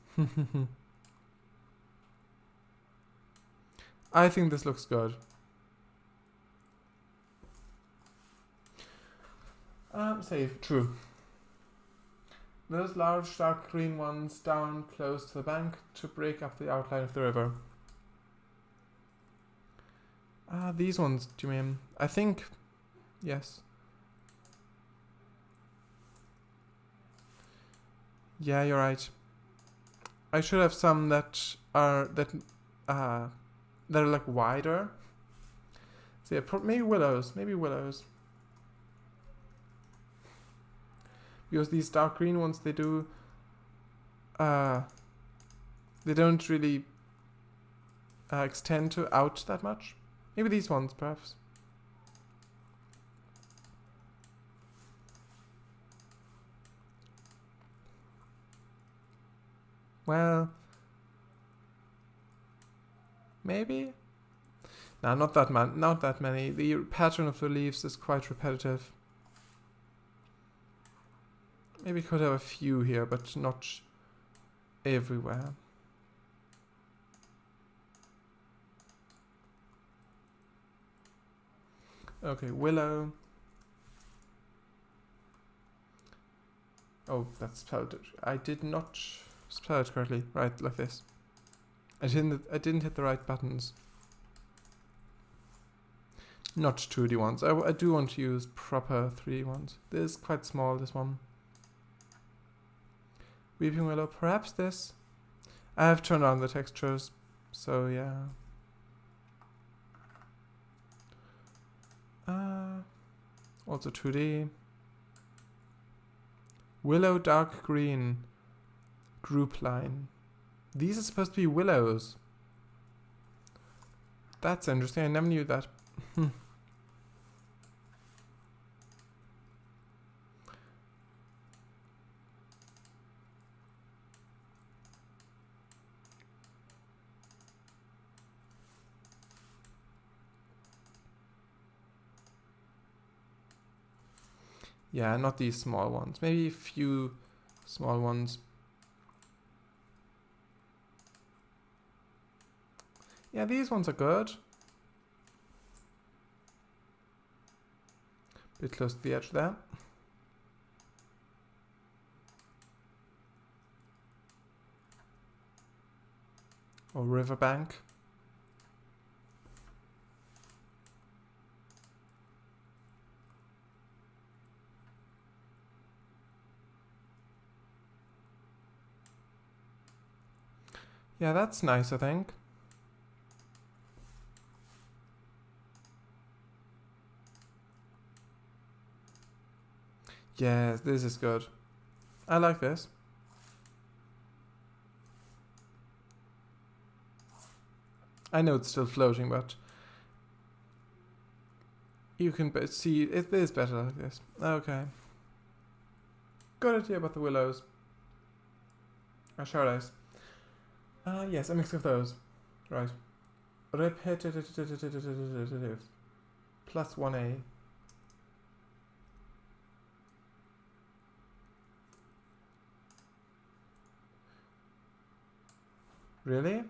I think this looks good. Save. True. Those large dark green ones down close to the bank to break up the outline of the river. These ones, do you mean? I think, yes. Yeah, you're right. I should have some that are like wider. So yeah, maybe willows. Because these dark green ones, they don't really extend to out that much. Maybe these ones, perhaps. Well, maybe. No, not that many. The pattern of the leaves is quite repetitive. Maybe could have a few here, but not everywhere. Okay, willow. Oh, that's spelled it. I did not spell it correctly. Right, like this. I didn't hit the right buttons. Not 2D ones. I do want to use proper 3D ones. This is quite small, this one. Weeping willow, perhaps this. I have turned on the textures, so yeah. Also 2D. Willow dark green. Group line. These are supposed to be willows. That's interesting. I never knew that. Yeah, not these small ones. Maybe a few small ones. Yeah, these ones are good. Bit close to the edge there. Or riverbank. Yeah, that's nice, I think. Yes, this is good. I like this. I know it's still floating, but you can see it is better like this. Okay. Good idea about the willows. Shardais. Yes, a mix of those. Right. Repetitive. Plus 1A. Really?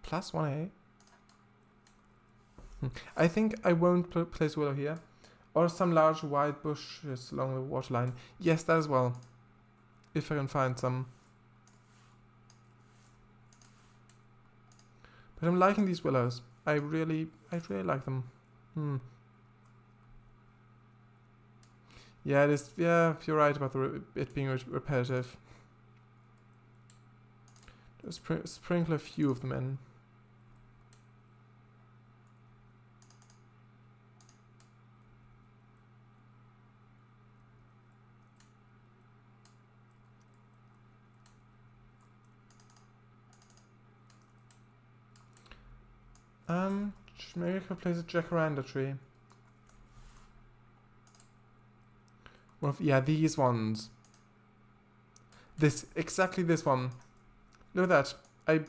Plus 1A? I think I won't place willow here. Or some large wide bushes along the waterline. Yes, that as well. If I can find some. But I'm liking these willows. I really like them. Yeah, it is. Yeah, you're right about it being repetitive. Just sprinkle a few of them in. Maybe I could place a jacaranda tree. Well, yeah, these ones. exactly this one. Look at that.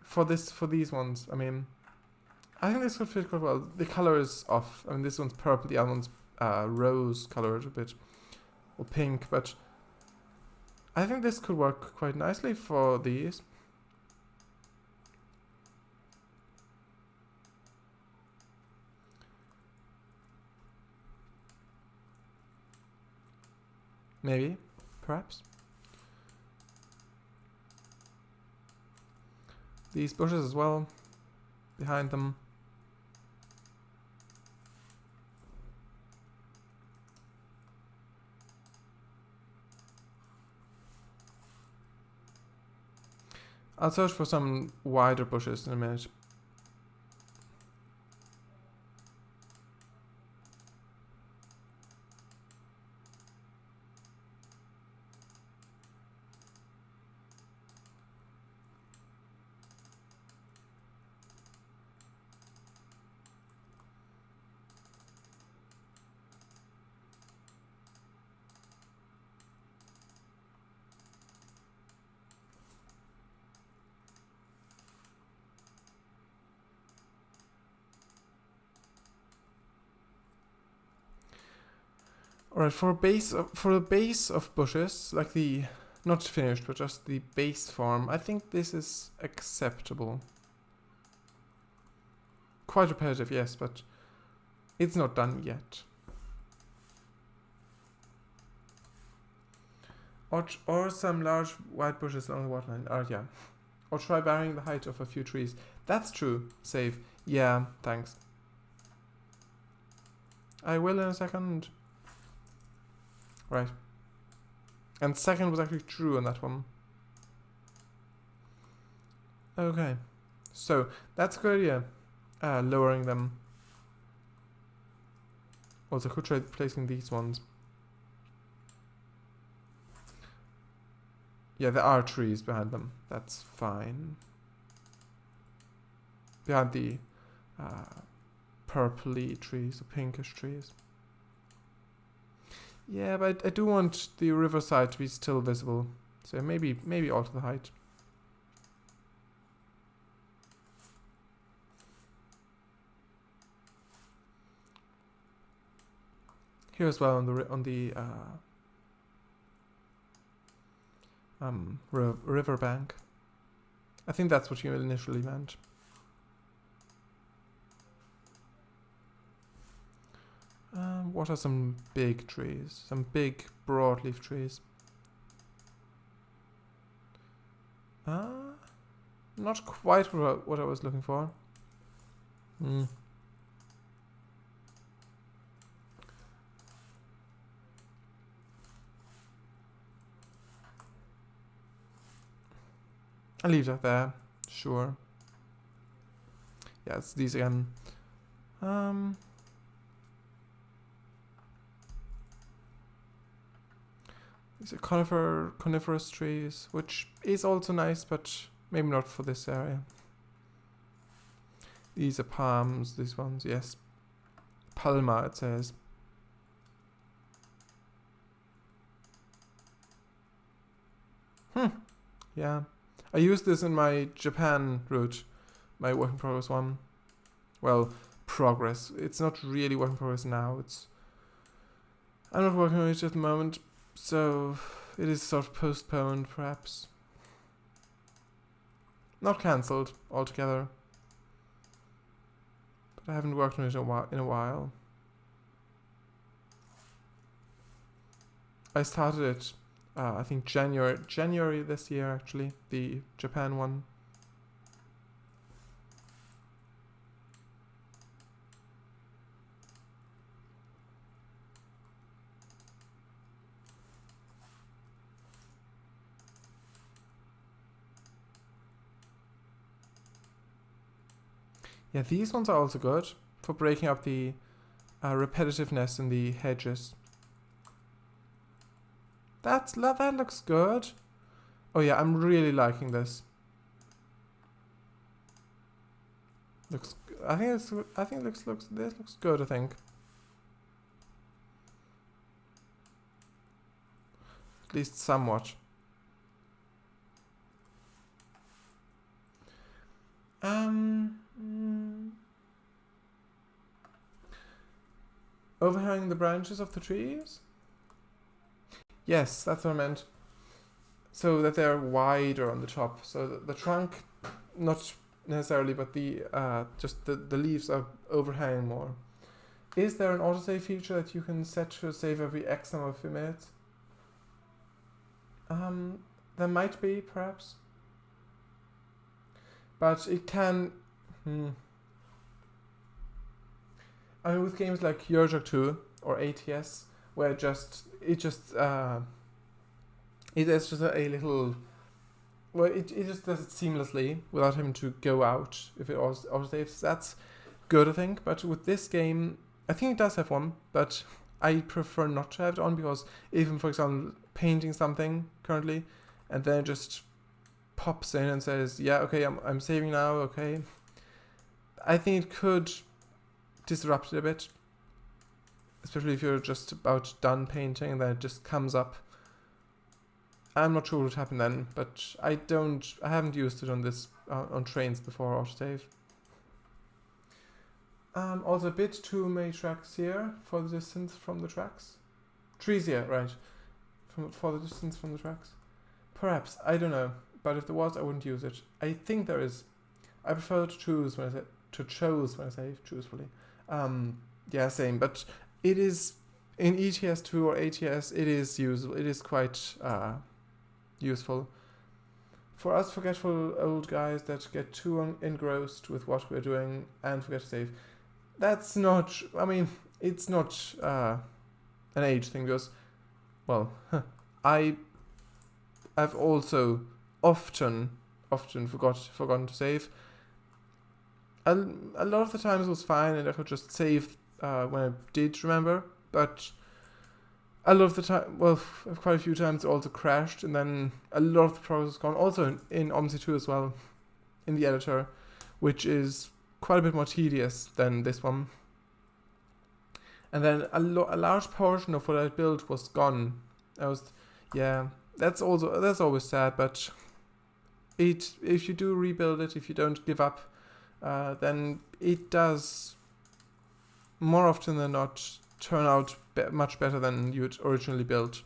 For these ones, I mean, I think this could fit quite well. The color is off. I mean, this one's purple, the other one's rose colored a bit, or pink, but I think this could work quite nicely for these. Maybe, perhaps. These bushes as well, behind them. I'll search for some wider bushes in a minute. Alright, for the base of bushes, like the not finished, but just the base form, I think this is acceptable. Quite repetitive, yes, but it's not done yet. Or some large white bushes along the waterline. Yeah. Or try varying the height of a few trees. That's true. Save. Yeah, thanks. I will in a second. Right. And second was actually true on that one. Okay. So, that's a good idea. Lowering them. Also, could try placing these ones. Yeah, there are trees behind them. That's fine. Behind the purpley trees, the pinkish trees. Yeah, but I do want the riverside to be still visible. So maybe alter the height. Here as well on the river bank. I think that's what you initially meant. What are some big trees? Some big broadleaf trees. Not quite what I was looking for. I'll leave that there. Sure. Yeah, it's these again. These are coniferous trees, which is also nice, but maybe not for this area. These are palms, these ones, yes. Palma, it says. Yeah. I used this in my Japan route, my work in progress one. Well, progress. It's not really work in progress now. I'm not working on it at the moment, so it is sort of postponed, perhaps. Not cancelled altogether, but I haven't worked on it in a while. I started it, I think January this year, actually, the Japan one. Yeah, these ones are also good for breaking up the repetitiveness in the hedges. That looks good. Oh yeah, I'm really liking this. This looks good, I think. At least somewhat. Overhanging the branches of the trees? Yes, that's what I meant. So that they're wider on the top. So the trunk, not necessarily, but the just the leaves are overhanging more. Is there an autosave feature that you can set to save every X number of minutes? There might be, perhaps. But it can... I mean, with games like UK3 or ATS, where it is just a little... Well, it just does it seamlessly without having to go out if it autosaves. That's good, I think. But with this game, I think it does have one, but I prefer not to have it on because even, for example, painting something currently, and then it just pops in and says, yeah, okay, I'm saving now, okay. I think it could disrupt it a bit, especially if you're just about done painting and then it just comes up. I'm not sure what would happen then, but I haven't used it on this on trains before, autosave. Also a bit too many tracks here for the distance from the tracks. Trees here, right? For the distance from the tracks. Perhaps, I don't know. But if there was, I wouldn't use it. I think there is. I prefer to choose when I save, choosefully. Yeah, same. But it is in ETS2 or ATS. It is usable. It is quite useful. For us forgetful old guys that get too engrossed with what we're doing and forget to save, that's not, I mean, it's not an age thing because, well, I've also often forgotten to save. A lot of the times it was fine and I could just save when I did remember, but a lot of the time, well, quite a few times it also crashed, and then a lot of the progress is gone. Also in OMSI 2 as well, in the editor, which is quite a bit more tedious than this one. And then a large portion of what I built was gone. That's always sad, but if you do rebuild it, if you don't give up, then it does more often than not turn out much better than you'd originally built.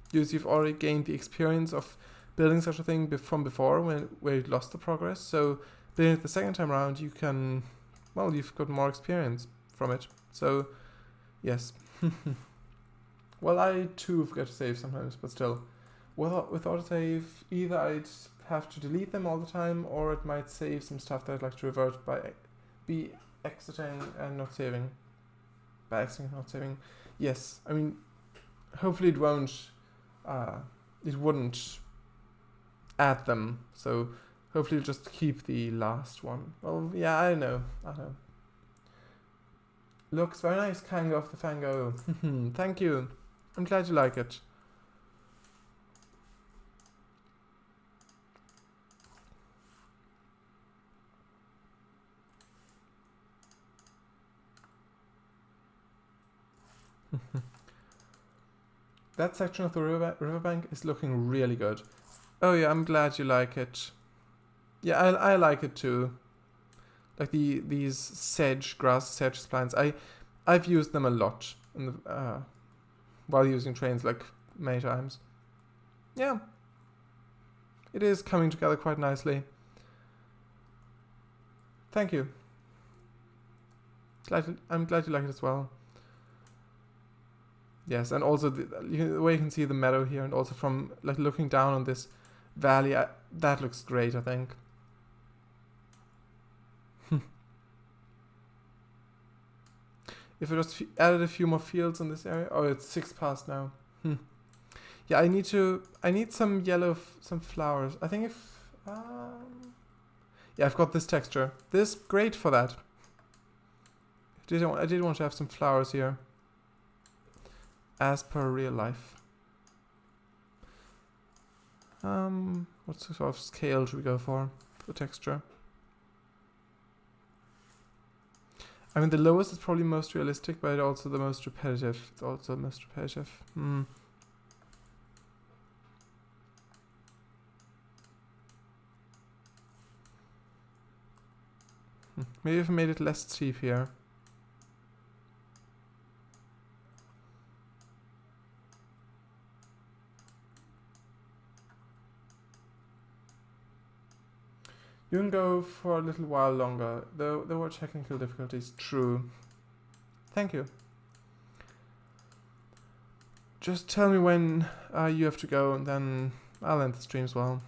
Because you've already gained the experience of building such a thing from before where you lost the progress. So building it the second time around, you can, well, you've got more experience from it. So, yes. Well, I too forget to save sometimes, but still. With autosave, either I'd have to delete them all the time, or it might save some stuff that I'd like to revert by exiting and not saving. By exiting and not saving. Yes, I mean, hopefully it wouldn't add them, so hopefully it'll just keep the last one. Well, yeah, I know. Looks very nice, Kango of the Fango. Thank you. I'm glad you like it. That section of the riverbank is looking really good. Oh yeah, I'm glad you like it. Yeah, I like it too. Like these sedge plants. I've used them a lot in the while using trains, like many times. Yeah, it is coming together quite nicely. Thank you. I'm glad you like it as well. Yes, and also the way you can see the meadow here, and also from like looking down on this valley, that looks great, I think. If I just added a few more fields in this area, oh, it's 6 past now. Yeah, I need some some flowers. I think yeah, I've got this texture. This great for that. I did want to have some flowers here. As per real life. What sort of scale should we go for texture? I mean, the lowest is probably most realistic, but also the most repetitive. It's also the most repetitive. Maybe if I made it less steep here. You can go for a little while longer. There were technical difficulties. True. Thank you. Just tell me when you have to go, and then I'll end the stream as well.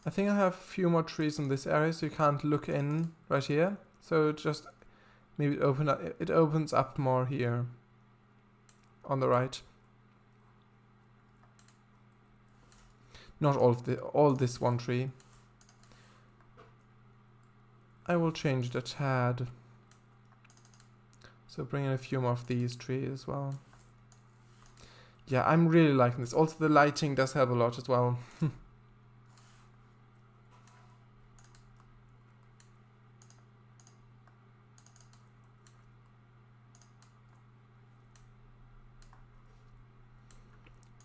I think I have a few more trees in this area, so you can't look in right here. So just maybe it opens up more here on the right. Not all this one tree. I will change it a tad. So bring in a few more of these trees as well. Yeah, I'm really liking this. Also the lighting does help a lot as well.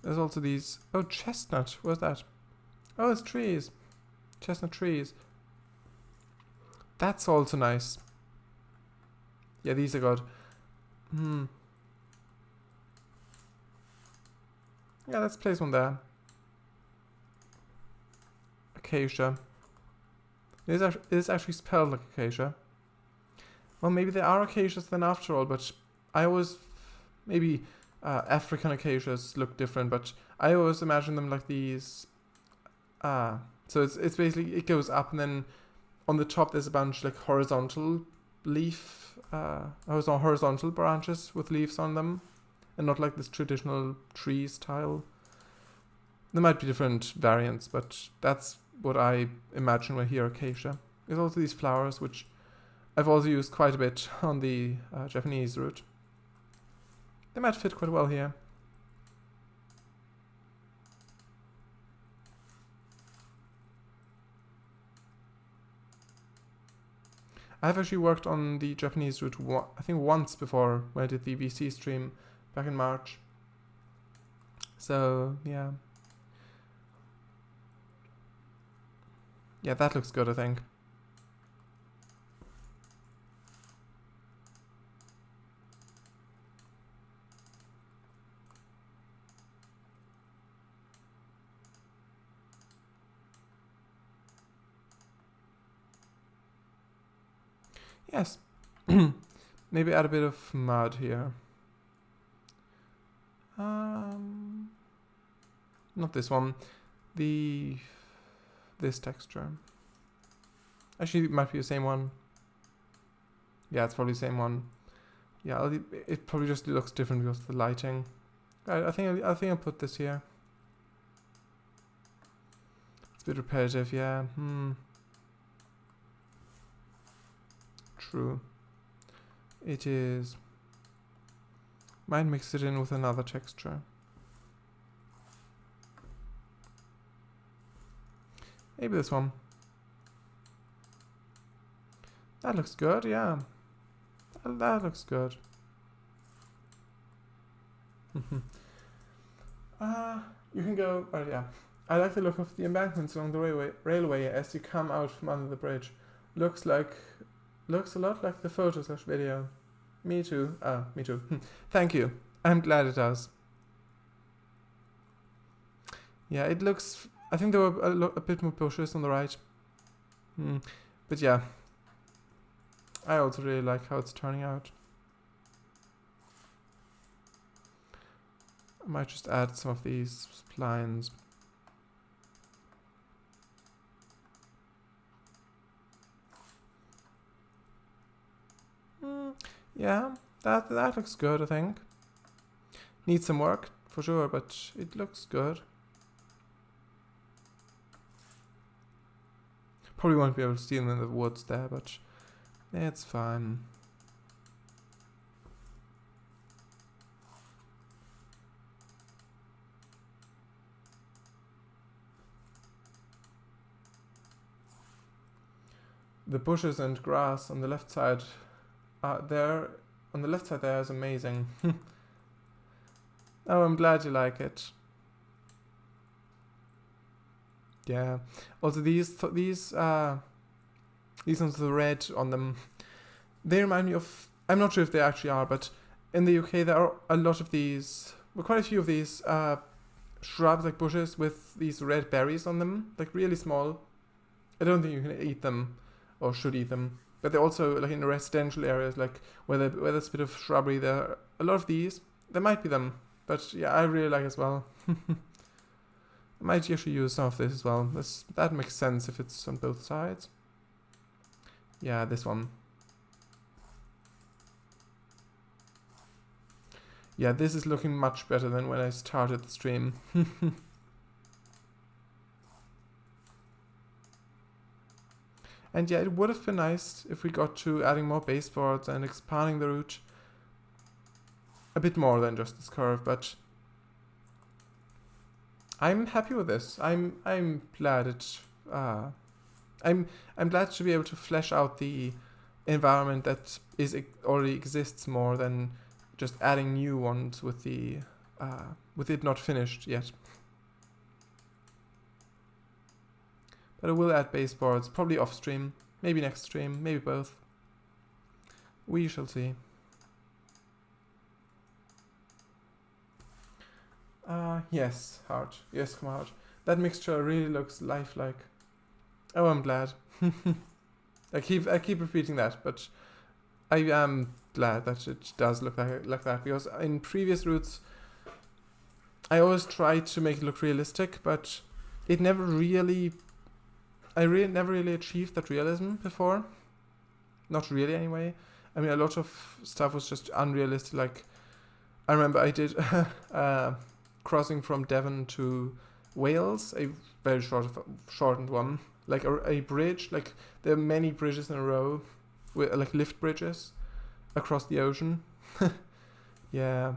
There's also these... Oh, chestnut. What's that? Oh, it's trees. Chestnut trees. That's also nice. Yeah, these are good. Yeah, let's place one there. Acacia. It is actually spelled like acacia. Well, maybe there are acacias then after all, but I always... Maybe... African acacias look different, but I always imagine them like these. So it's basically, it goes up and then on the top there's a bunch like horizontal leaf, horizontal branches with leaves on them, and not like this traditional tree style. There might be different variants, but that's what I imagine when I hear acacia. There's also these flowers, which I've also used quite a bit on the Japanese route. They might fit quite well here. I've actually worked on the Japanese route, I think once before, when I did the VC stream back in March. So, yeah. Yeah, that looks good, I think. Yes. Maybe add a bit of mud here. Not this one. This texture. Actually, it might be the same one. Yeah, it's probably the same one. Yeah, it probably just looks different because of the lighting. Right, I think I'll put this here. It's a bit repetitive, yeah. True. It is. Might mix it in with another texture. Maybe this one. That looks good, yeah. That looks good. You can go, oh yeah. I like the look of the embankments along the railway as you come out from under the bridge. Looks a lot like the photo/video. Me too. Me too. Thank you. I'm glad it does. Yeah, it looks... I think there were a bit more bushes on the right. But yeah. I also really like how it's turning out. I might just add some of these splines. Yeah, that looks good, I think. Needs some work, for sure, but it looks good. Probably won't be able to see them in the woods there, but it's fine. The bushes and grass on the left side there. On the left side there is amazing. Oh, I'm glad you like it. Yeah. Also, these ones with the red on them, they remind me of. I'm not sure if they actually are, but in the UK there are a lot of these. Well, quite a few of these shrubs, like bushes, with these red berries on them, like really small. I don't think you can eat them or should eat them, but they're also like in the residential areas, like where there's a bit of shrubbery. There are a lot of these. There might be them, but yeah, I really like as well. I might actually use some of this as well. That makes sense if it's on both sides. Yeah, this one. Yeah, this is looking much better than when I started the stream. And yeah, it would have been nice if we got to adding more baseboards and expanding the route a bit more than just this curve, but I'm happy with this. I'm glad it. I'm glad to be able to flesh out the environment that already exists more than just adding new ones with it not finished yet. But I will add baseboards, probably off stream, maybe next stream, maybe both. We shall see. Yes, Heart. Yes, come Heart. That mixture really looks lifelike. Oh, I'm glad. I keep repeating that, but I am glad that it does look like that, because in previous routes I always tried to make it look realistic, but it never really. I never really achieved that realism before. Not really, anyway. I mean, a lot of stuff was just unrealistic. Like, I remember I did crossing from Devon to Wales, a very shortened one. Like a bridge. Like, there are many bridges in a row, with like lift bridges across the ocean. Yeah.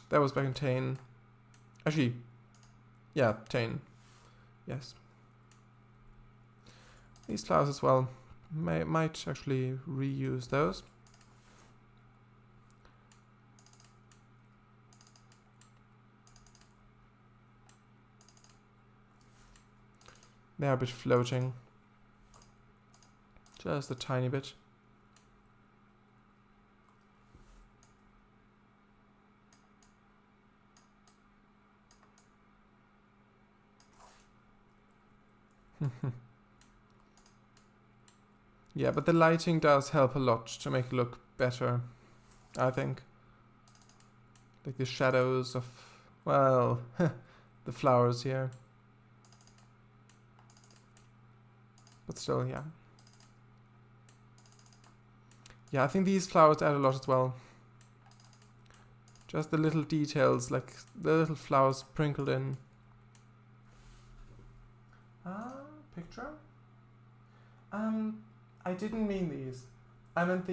That was back in Tain. Actually, yeah, Tain. Yes. These flowers as well. Might actually reuse those. They are a bit floating. Just a tiny bit. Yeah, but the lighting does help a lot to make it look better, I think. Like the shadows of, well, the flowers here. But still, yeah. Yeah, I think these flowers add a lot as well. Just the little details, like the little flowers sprinkled in. Picture? I didn't mean these. I meant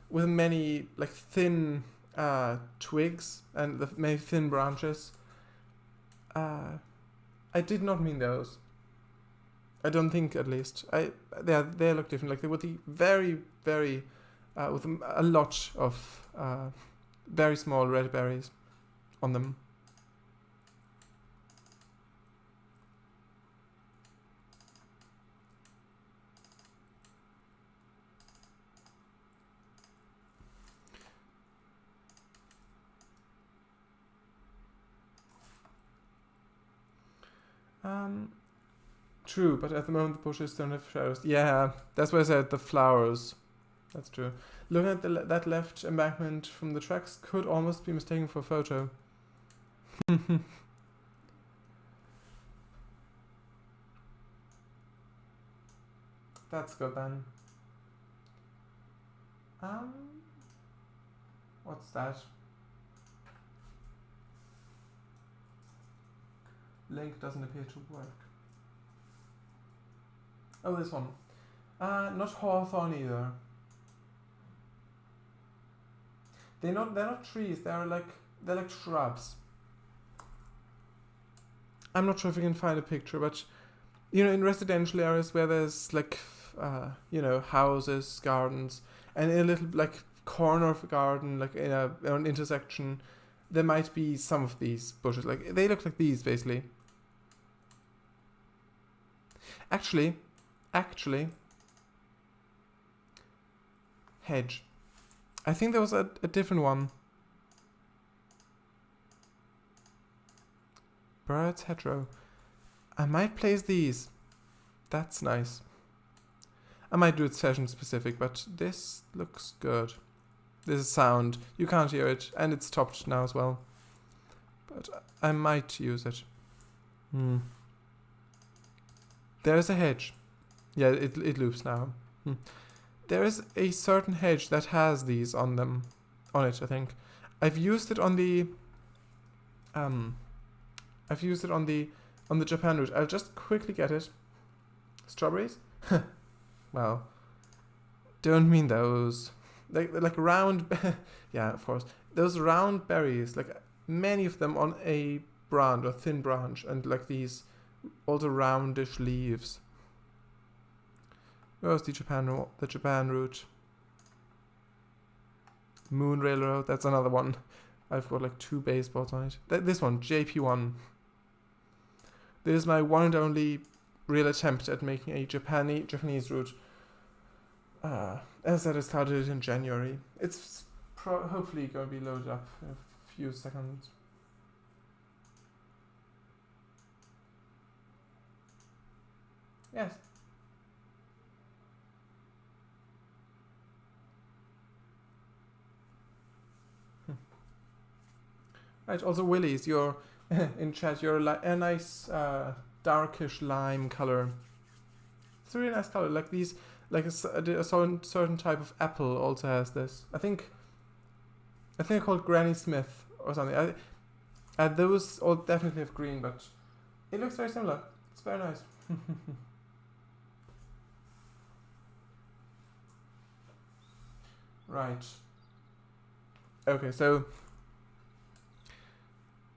with many like thin twigs and the many thin branches. I did not mean those. I don't think, at least. They look different. Like they would be very, very with a lot of very small red berries on them. True, but at the moment the bushes don't have shadows. Yeah, that's why I said the flowers. That's true. Looking at that left embankment from the tracks could almost be mistaken for a photo. That's good then. What's that? link doesn't appear to work. Oh, this one. Not hawthorn either. They're not trees. They're like shrubs. I'm not sure if you can find a picture, but you know, in residential areas where there's like you know, houses, gardens, and in a little like corner of a garden, like in an intersection, there might be some of these bushes. Like they look like these basically. Actually, hedge. I think there was a different one. Birds hedgerow. I might place these. That's nice. I might do it session specific, but this looks good. There's a sound. You can't hear it, and it's topped now as well. But I might use it. There's a hedge. Yeah, it loops now. There is a certain hedge that has these on it, I think. I've used it on the Japan route. I'll just quickly get it. Strawberries? Well, don't mean those. Like round, yeah, of course. Those round berries, like many of them on a branch or thin branch, and like these also roundish leaves. Where's the Japan route? Moon Railroad, that's another one. I've got like 2 base spots on it. This one, JP1. This is my one and only real attempt at making a Japanese route. As I started it in January. It's hopefully going to be loaded up in a few seconds. Yes. Right, also Willies, you're in chat, you're a nice darkish lime color. It's a really nice color, like these, like a certain type of apple also has this. I think I called Granny Smith or something. Those all definitely have green, but it looks very similar. It's very nice. Right. Okay, so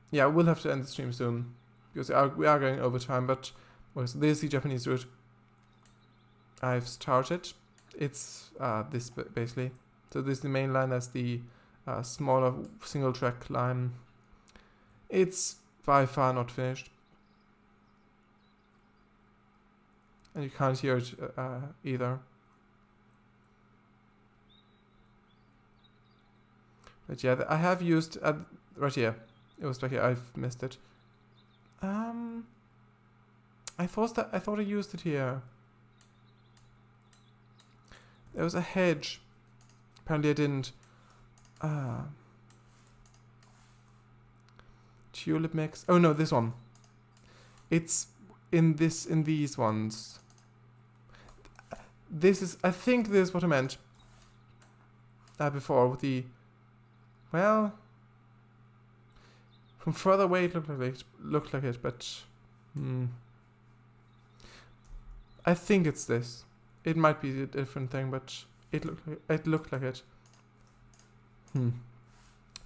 yeah, we'll have to end the stream soon because we are going over time. But okay, so this is the Japanese route. I've started. It's this basically. So this is the main line. That's the smaller single track line. It's by far not finished, and you can't hear it either. But yeah, I have used right here. It was back here. I've missed it. I thought I used it here. There was a hedge. Apparently I didn't. Tulip mix. Oh no, this one. It's in these ones. This is. I think this is what I meant. Before with the. Well. From further away, it looked like it, but I think it's this. It might be a different thing, but it looked like it.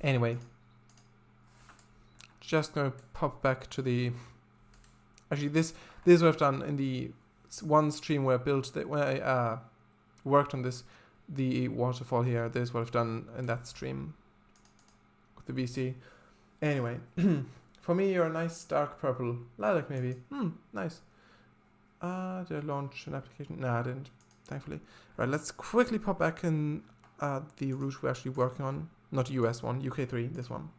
Anyway, just gonna pop back to the. Actually, this is what I've done in the one stream where I worked on the waterfall here. This is what I've done in that stream with the VC. Anyway, for me, you're a nice dark purple. Lilac, maybe. Nice. Did I launch an application? No, I didn't, thankfully. Right, let's quickly pop back in the route we're actually working on. Not the US one, UK3, this one.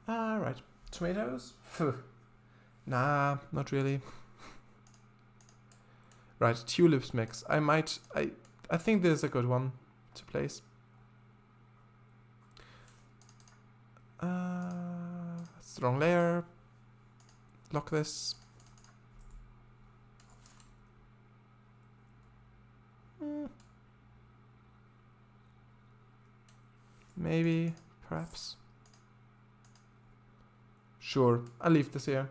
Right. Tomatoes? Nah, not really. Right, tulips mix. I think this is a good one to place. Strong layer. Lock this. Maybe, perhaps. Sure, I'll leave this here.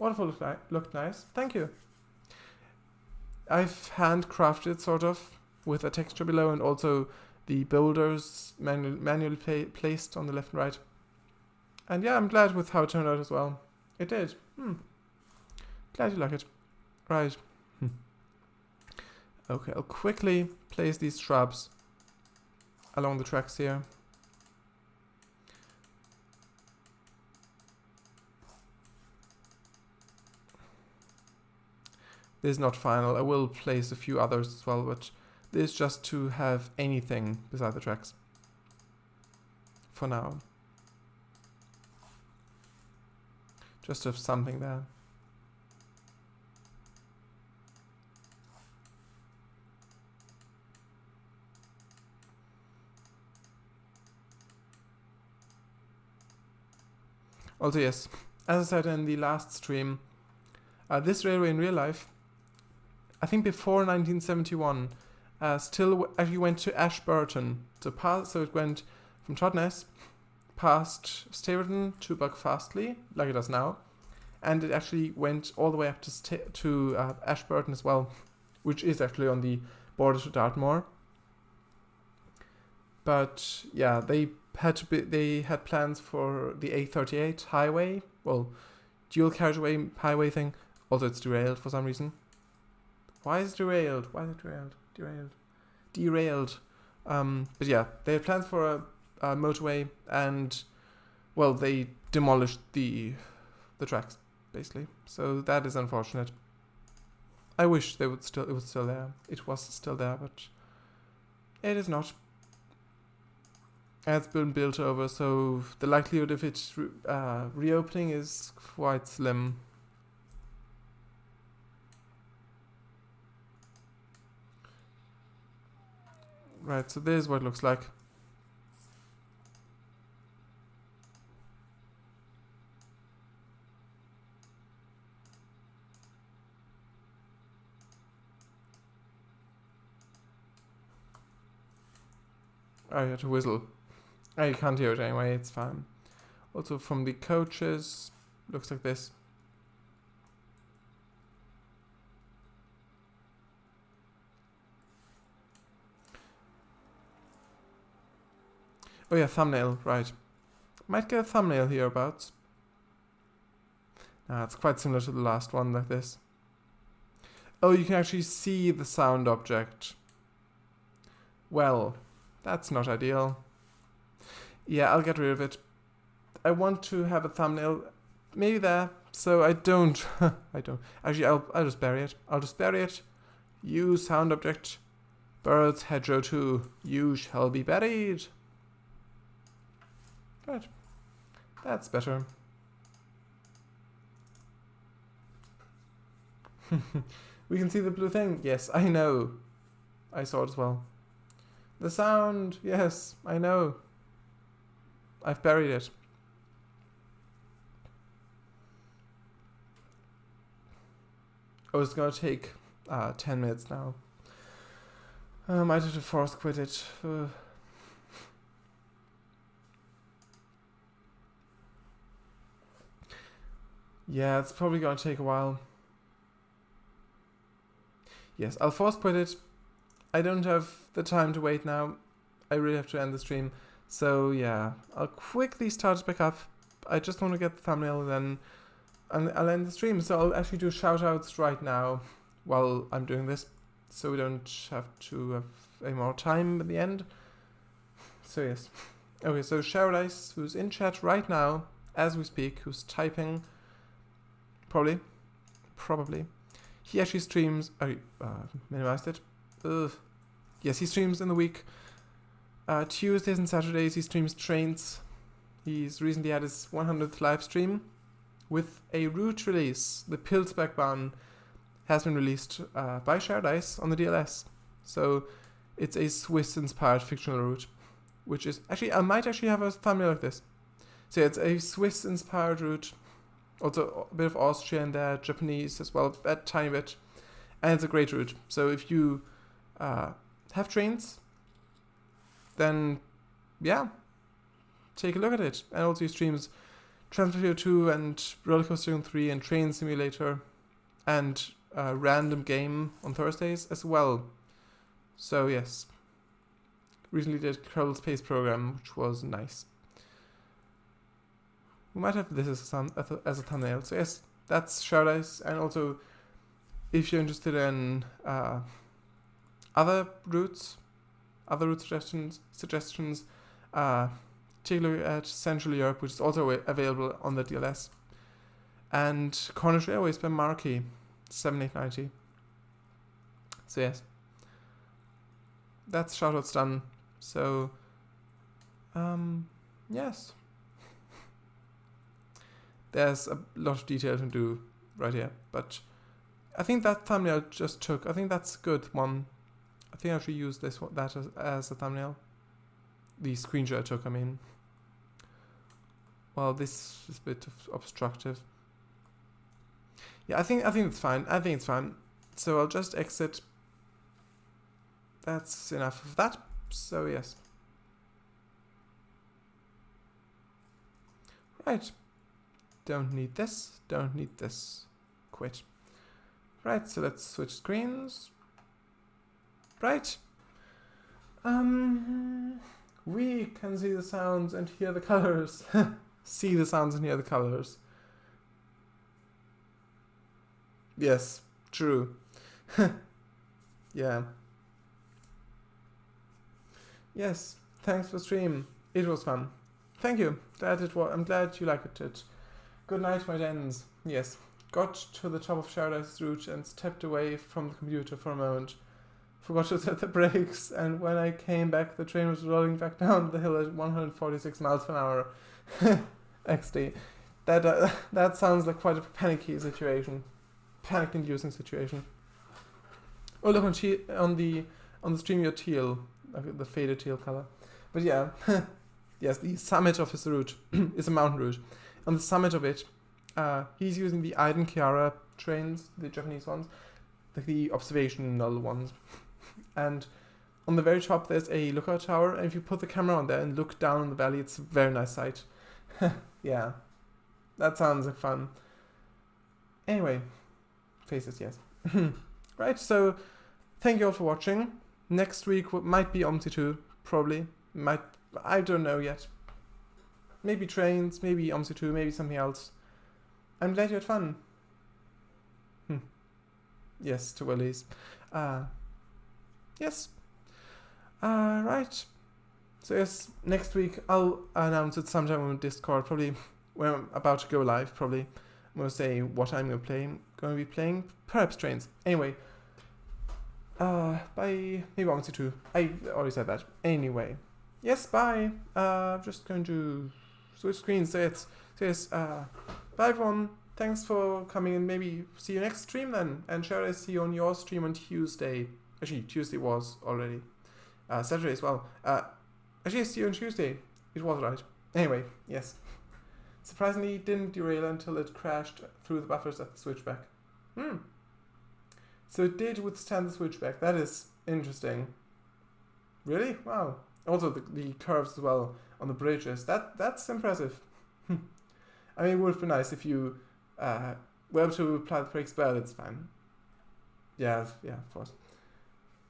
Waterfall looked nice. Thank you. I've handcrafted sort of with a texture below and also the boulders manually placed on the left and right. And yeah, I'm glad with how it turned out as well. It did. Glad you like it. Right. Okay, I'll quickly place these shrubs along the tracks here. This is not final. I will place a few others as well, but this is just to have anything beside the tracks. For now. Just to have something there. Also, yes, as I said in the last stream, this railway in real life, I think before 1971, still actually went to Ashburton. So it went from Totnes, past Staverton to Buckfastleigh, like it does now, and it actually went all the way up to Ashburton as well, which is actually on the border to Dartmoor. But yeah, they had plans for the A38 highway, well, dual carriageway highway thing. Also, it's derailed for some reason. Why is it derailed? Why is it derailed? Derailed. But yeah, they had plans for a motorway, and well, they demolished the tracks basically. So that is unfortunate. I wish it was still there. It was still there, but it is not. It's been built over, so the likelihood of it reopening is quite slim. Right, so this is what it looks like. I had to whistle. Oh, you can't hear it anyway, it's fine. Also from the coaches, looks like this. Oh yeah, thumbnail, right. Might get a thumbnail hereabouts. It's quite similar to the last one, like this. Oh, you can actually see the sound object. Well, that's not ideal. Yeah, I'll get rid of it. I want to have a thumbnail maybe there, so I don't. Actually, I'll just bury it. I'll just bury it. Use sound object. Birds hedgerow 2. You shall be buried. Right. That's better. We can see the blue thing. Yes, I know. I saw it as well. The sound. Yes, I know. I've buried it. Oh, it's gonna take 10 minutes now. I might have to force quit it. Yeah, it's probably gonna take a while. Yes, I'll force quit it. I don't have the time to wait now. I really have to end the stream. So yeah, I'll quickly start it back up. I just want to get the thumbnail and then I'll end the stream. So I'll actually do shoutouts right now while I'm doing this, so we don't have to have any more time at the end. So yes. Okay, so Sharadice, who's in chat right now, as we speak, who's typing, probably. He actually streams, minimized it. Ugh. Yes, he streams in the week. Tuesdays and Saturdays he streams Trainz. He's recently had his 100th live stream with a route release. The Pilsbergbahn has been released by Sharadice on the DLS. So it's a Swiss-inspired fictional route, which is actually, I might actually have a thumbnail like this. So yeah, it's a Swiss-inspired route. Also a bit of Austria in there, Japanese as well, a tiny bit. And it's a great route. So if you have Trainz, then yeah, take a look at it. And also he streams Trainz Railroad 2 and Roller Coaster 3 and Train Simulator and a random game on Thursdays as well. So yes, recently did Kerbal Space Program, which was nice. We might have this as a thumbnail. So yes, that's Showdice. And also, if you're interested in other route suggestions, take a look at Central Europe, which is also available on the DLS. And Cornish Airways by Marquee, 7890. So yes, that's shoutouts done. So, yes. There's a lot of detail to do right here, but I think that thumbnail just took. I think that's a good one. I think I should use that as a thumbnail. The screenshot I took, I mean. Well, this is a bit obstructive. Yeah, I think it's fine. I think it's fine. So I'll just exit. That's enough of that. So yes. Right. Don't need this. Don't need this. Quit. Right, so let's switch screens. Right. We can see the sounds and hear the colors. See the sounds and hear the colors. Yes, true. Yeah. Yes, thanks for stream. It was fun. Thank you. I'm glad you liked it. Good night, my dens. Yes. Got to the top of Showdice's route and stepped away from the computer for a moment. Forgot to set the brakes, and when I came back, the train was rolling back down the hill at 146 miles per hour. XD. That sounds like quite a panicky situation. Panic-inducing situation. Oh, look on the stream, you're teal, the faded teal color. But yeah, yes, the summit of his route is a mountain route. On the summit of it, he's using the Aiden Chiara trains, the Japanese ones, the observational ones. And on the very top, there's a lookout tower, and if you put the camera on there and look down on the valley, it's a very nice sight. Yeah, that sounds like fun. Anyway, faces, yes. Right, so thank you all for watching. Next week might be OMSI2, probably. I don't know yet. Maybe Trainz, maybe OMSI2, maybe something else. I'm glad you had fun. Yes, to Willy's. Yes. Right. So yes, next week I'll announce it sometime on Discord, probably when I'm about to go live, probably. I'm going to say what I'm going to be playing. Perhaps Trainz. Anyway. Bye. Maybe OMSI2. I already said that. Anyway. Yes, bye. Just going to switch screens. So yes, bye everyone. Thanks for coming, and maybe see you next stream then. And shall I see you on your stream on Tuesday? Actually, Tuesday was already. Saturday as well. Actually, I see you on Tuesday. It was right. Anyway, yes. Surprisingly, it didn't derail until it crashed through the buffers at the switchback. So it did withstand the switchback. That is interesting. Really? Wow. Also, the curves as well on the bridges. That's impressive. I mean, it would have been nice if you were able to apply the brakes, but it's fine. Yeah, of course.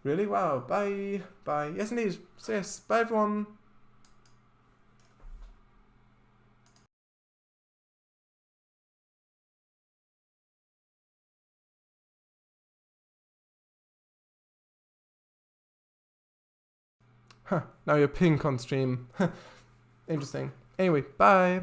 Really? Wow. Bye. Bye. Yes, indeed. So yes, bye everyone. Now you're pink on stream. Interesting. Anyway, bye.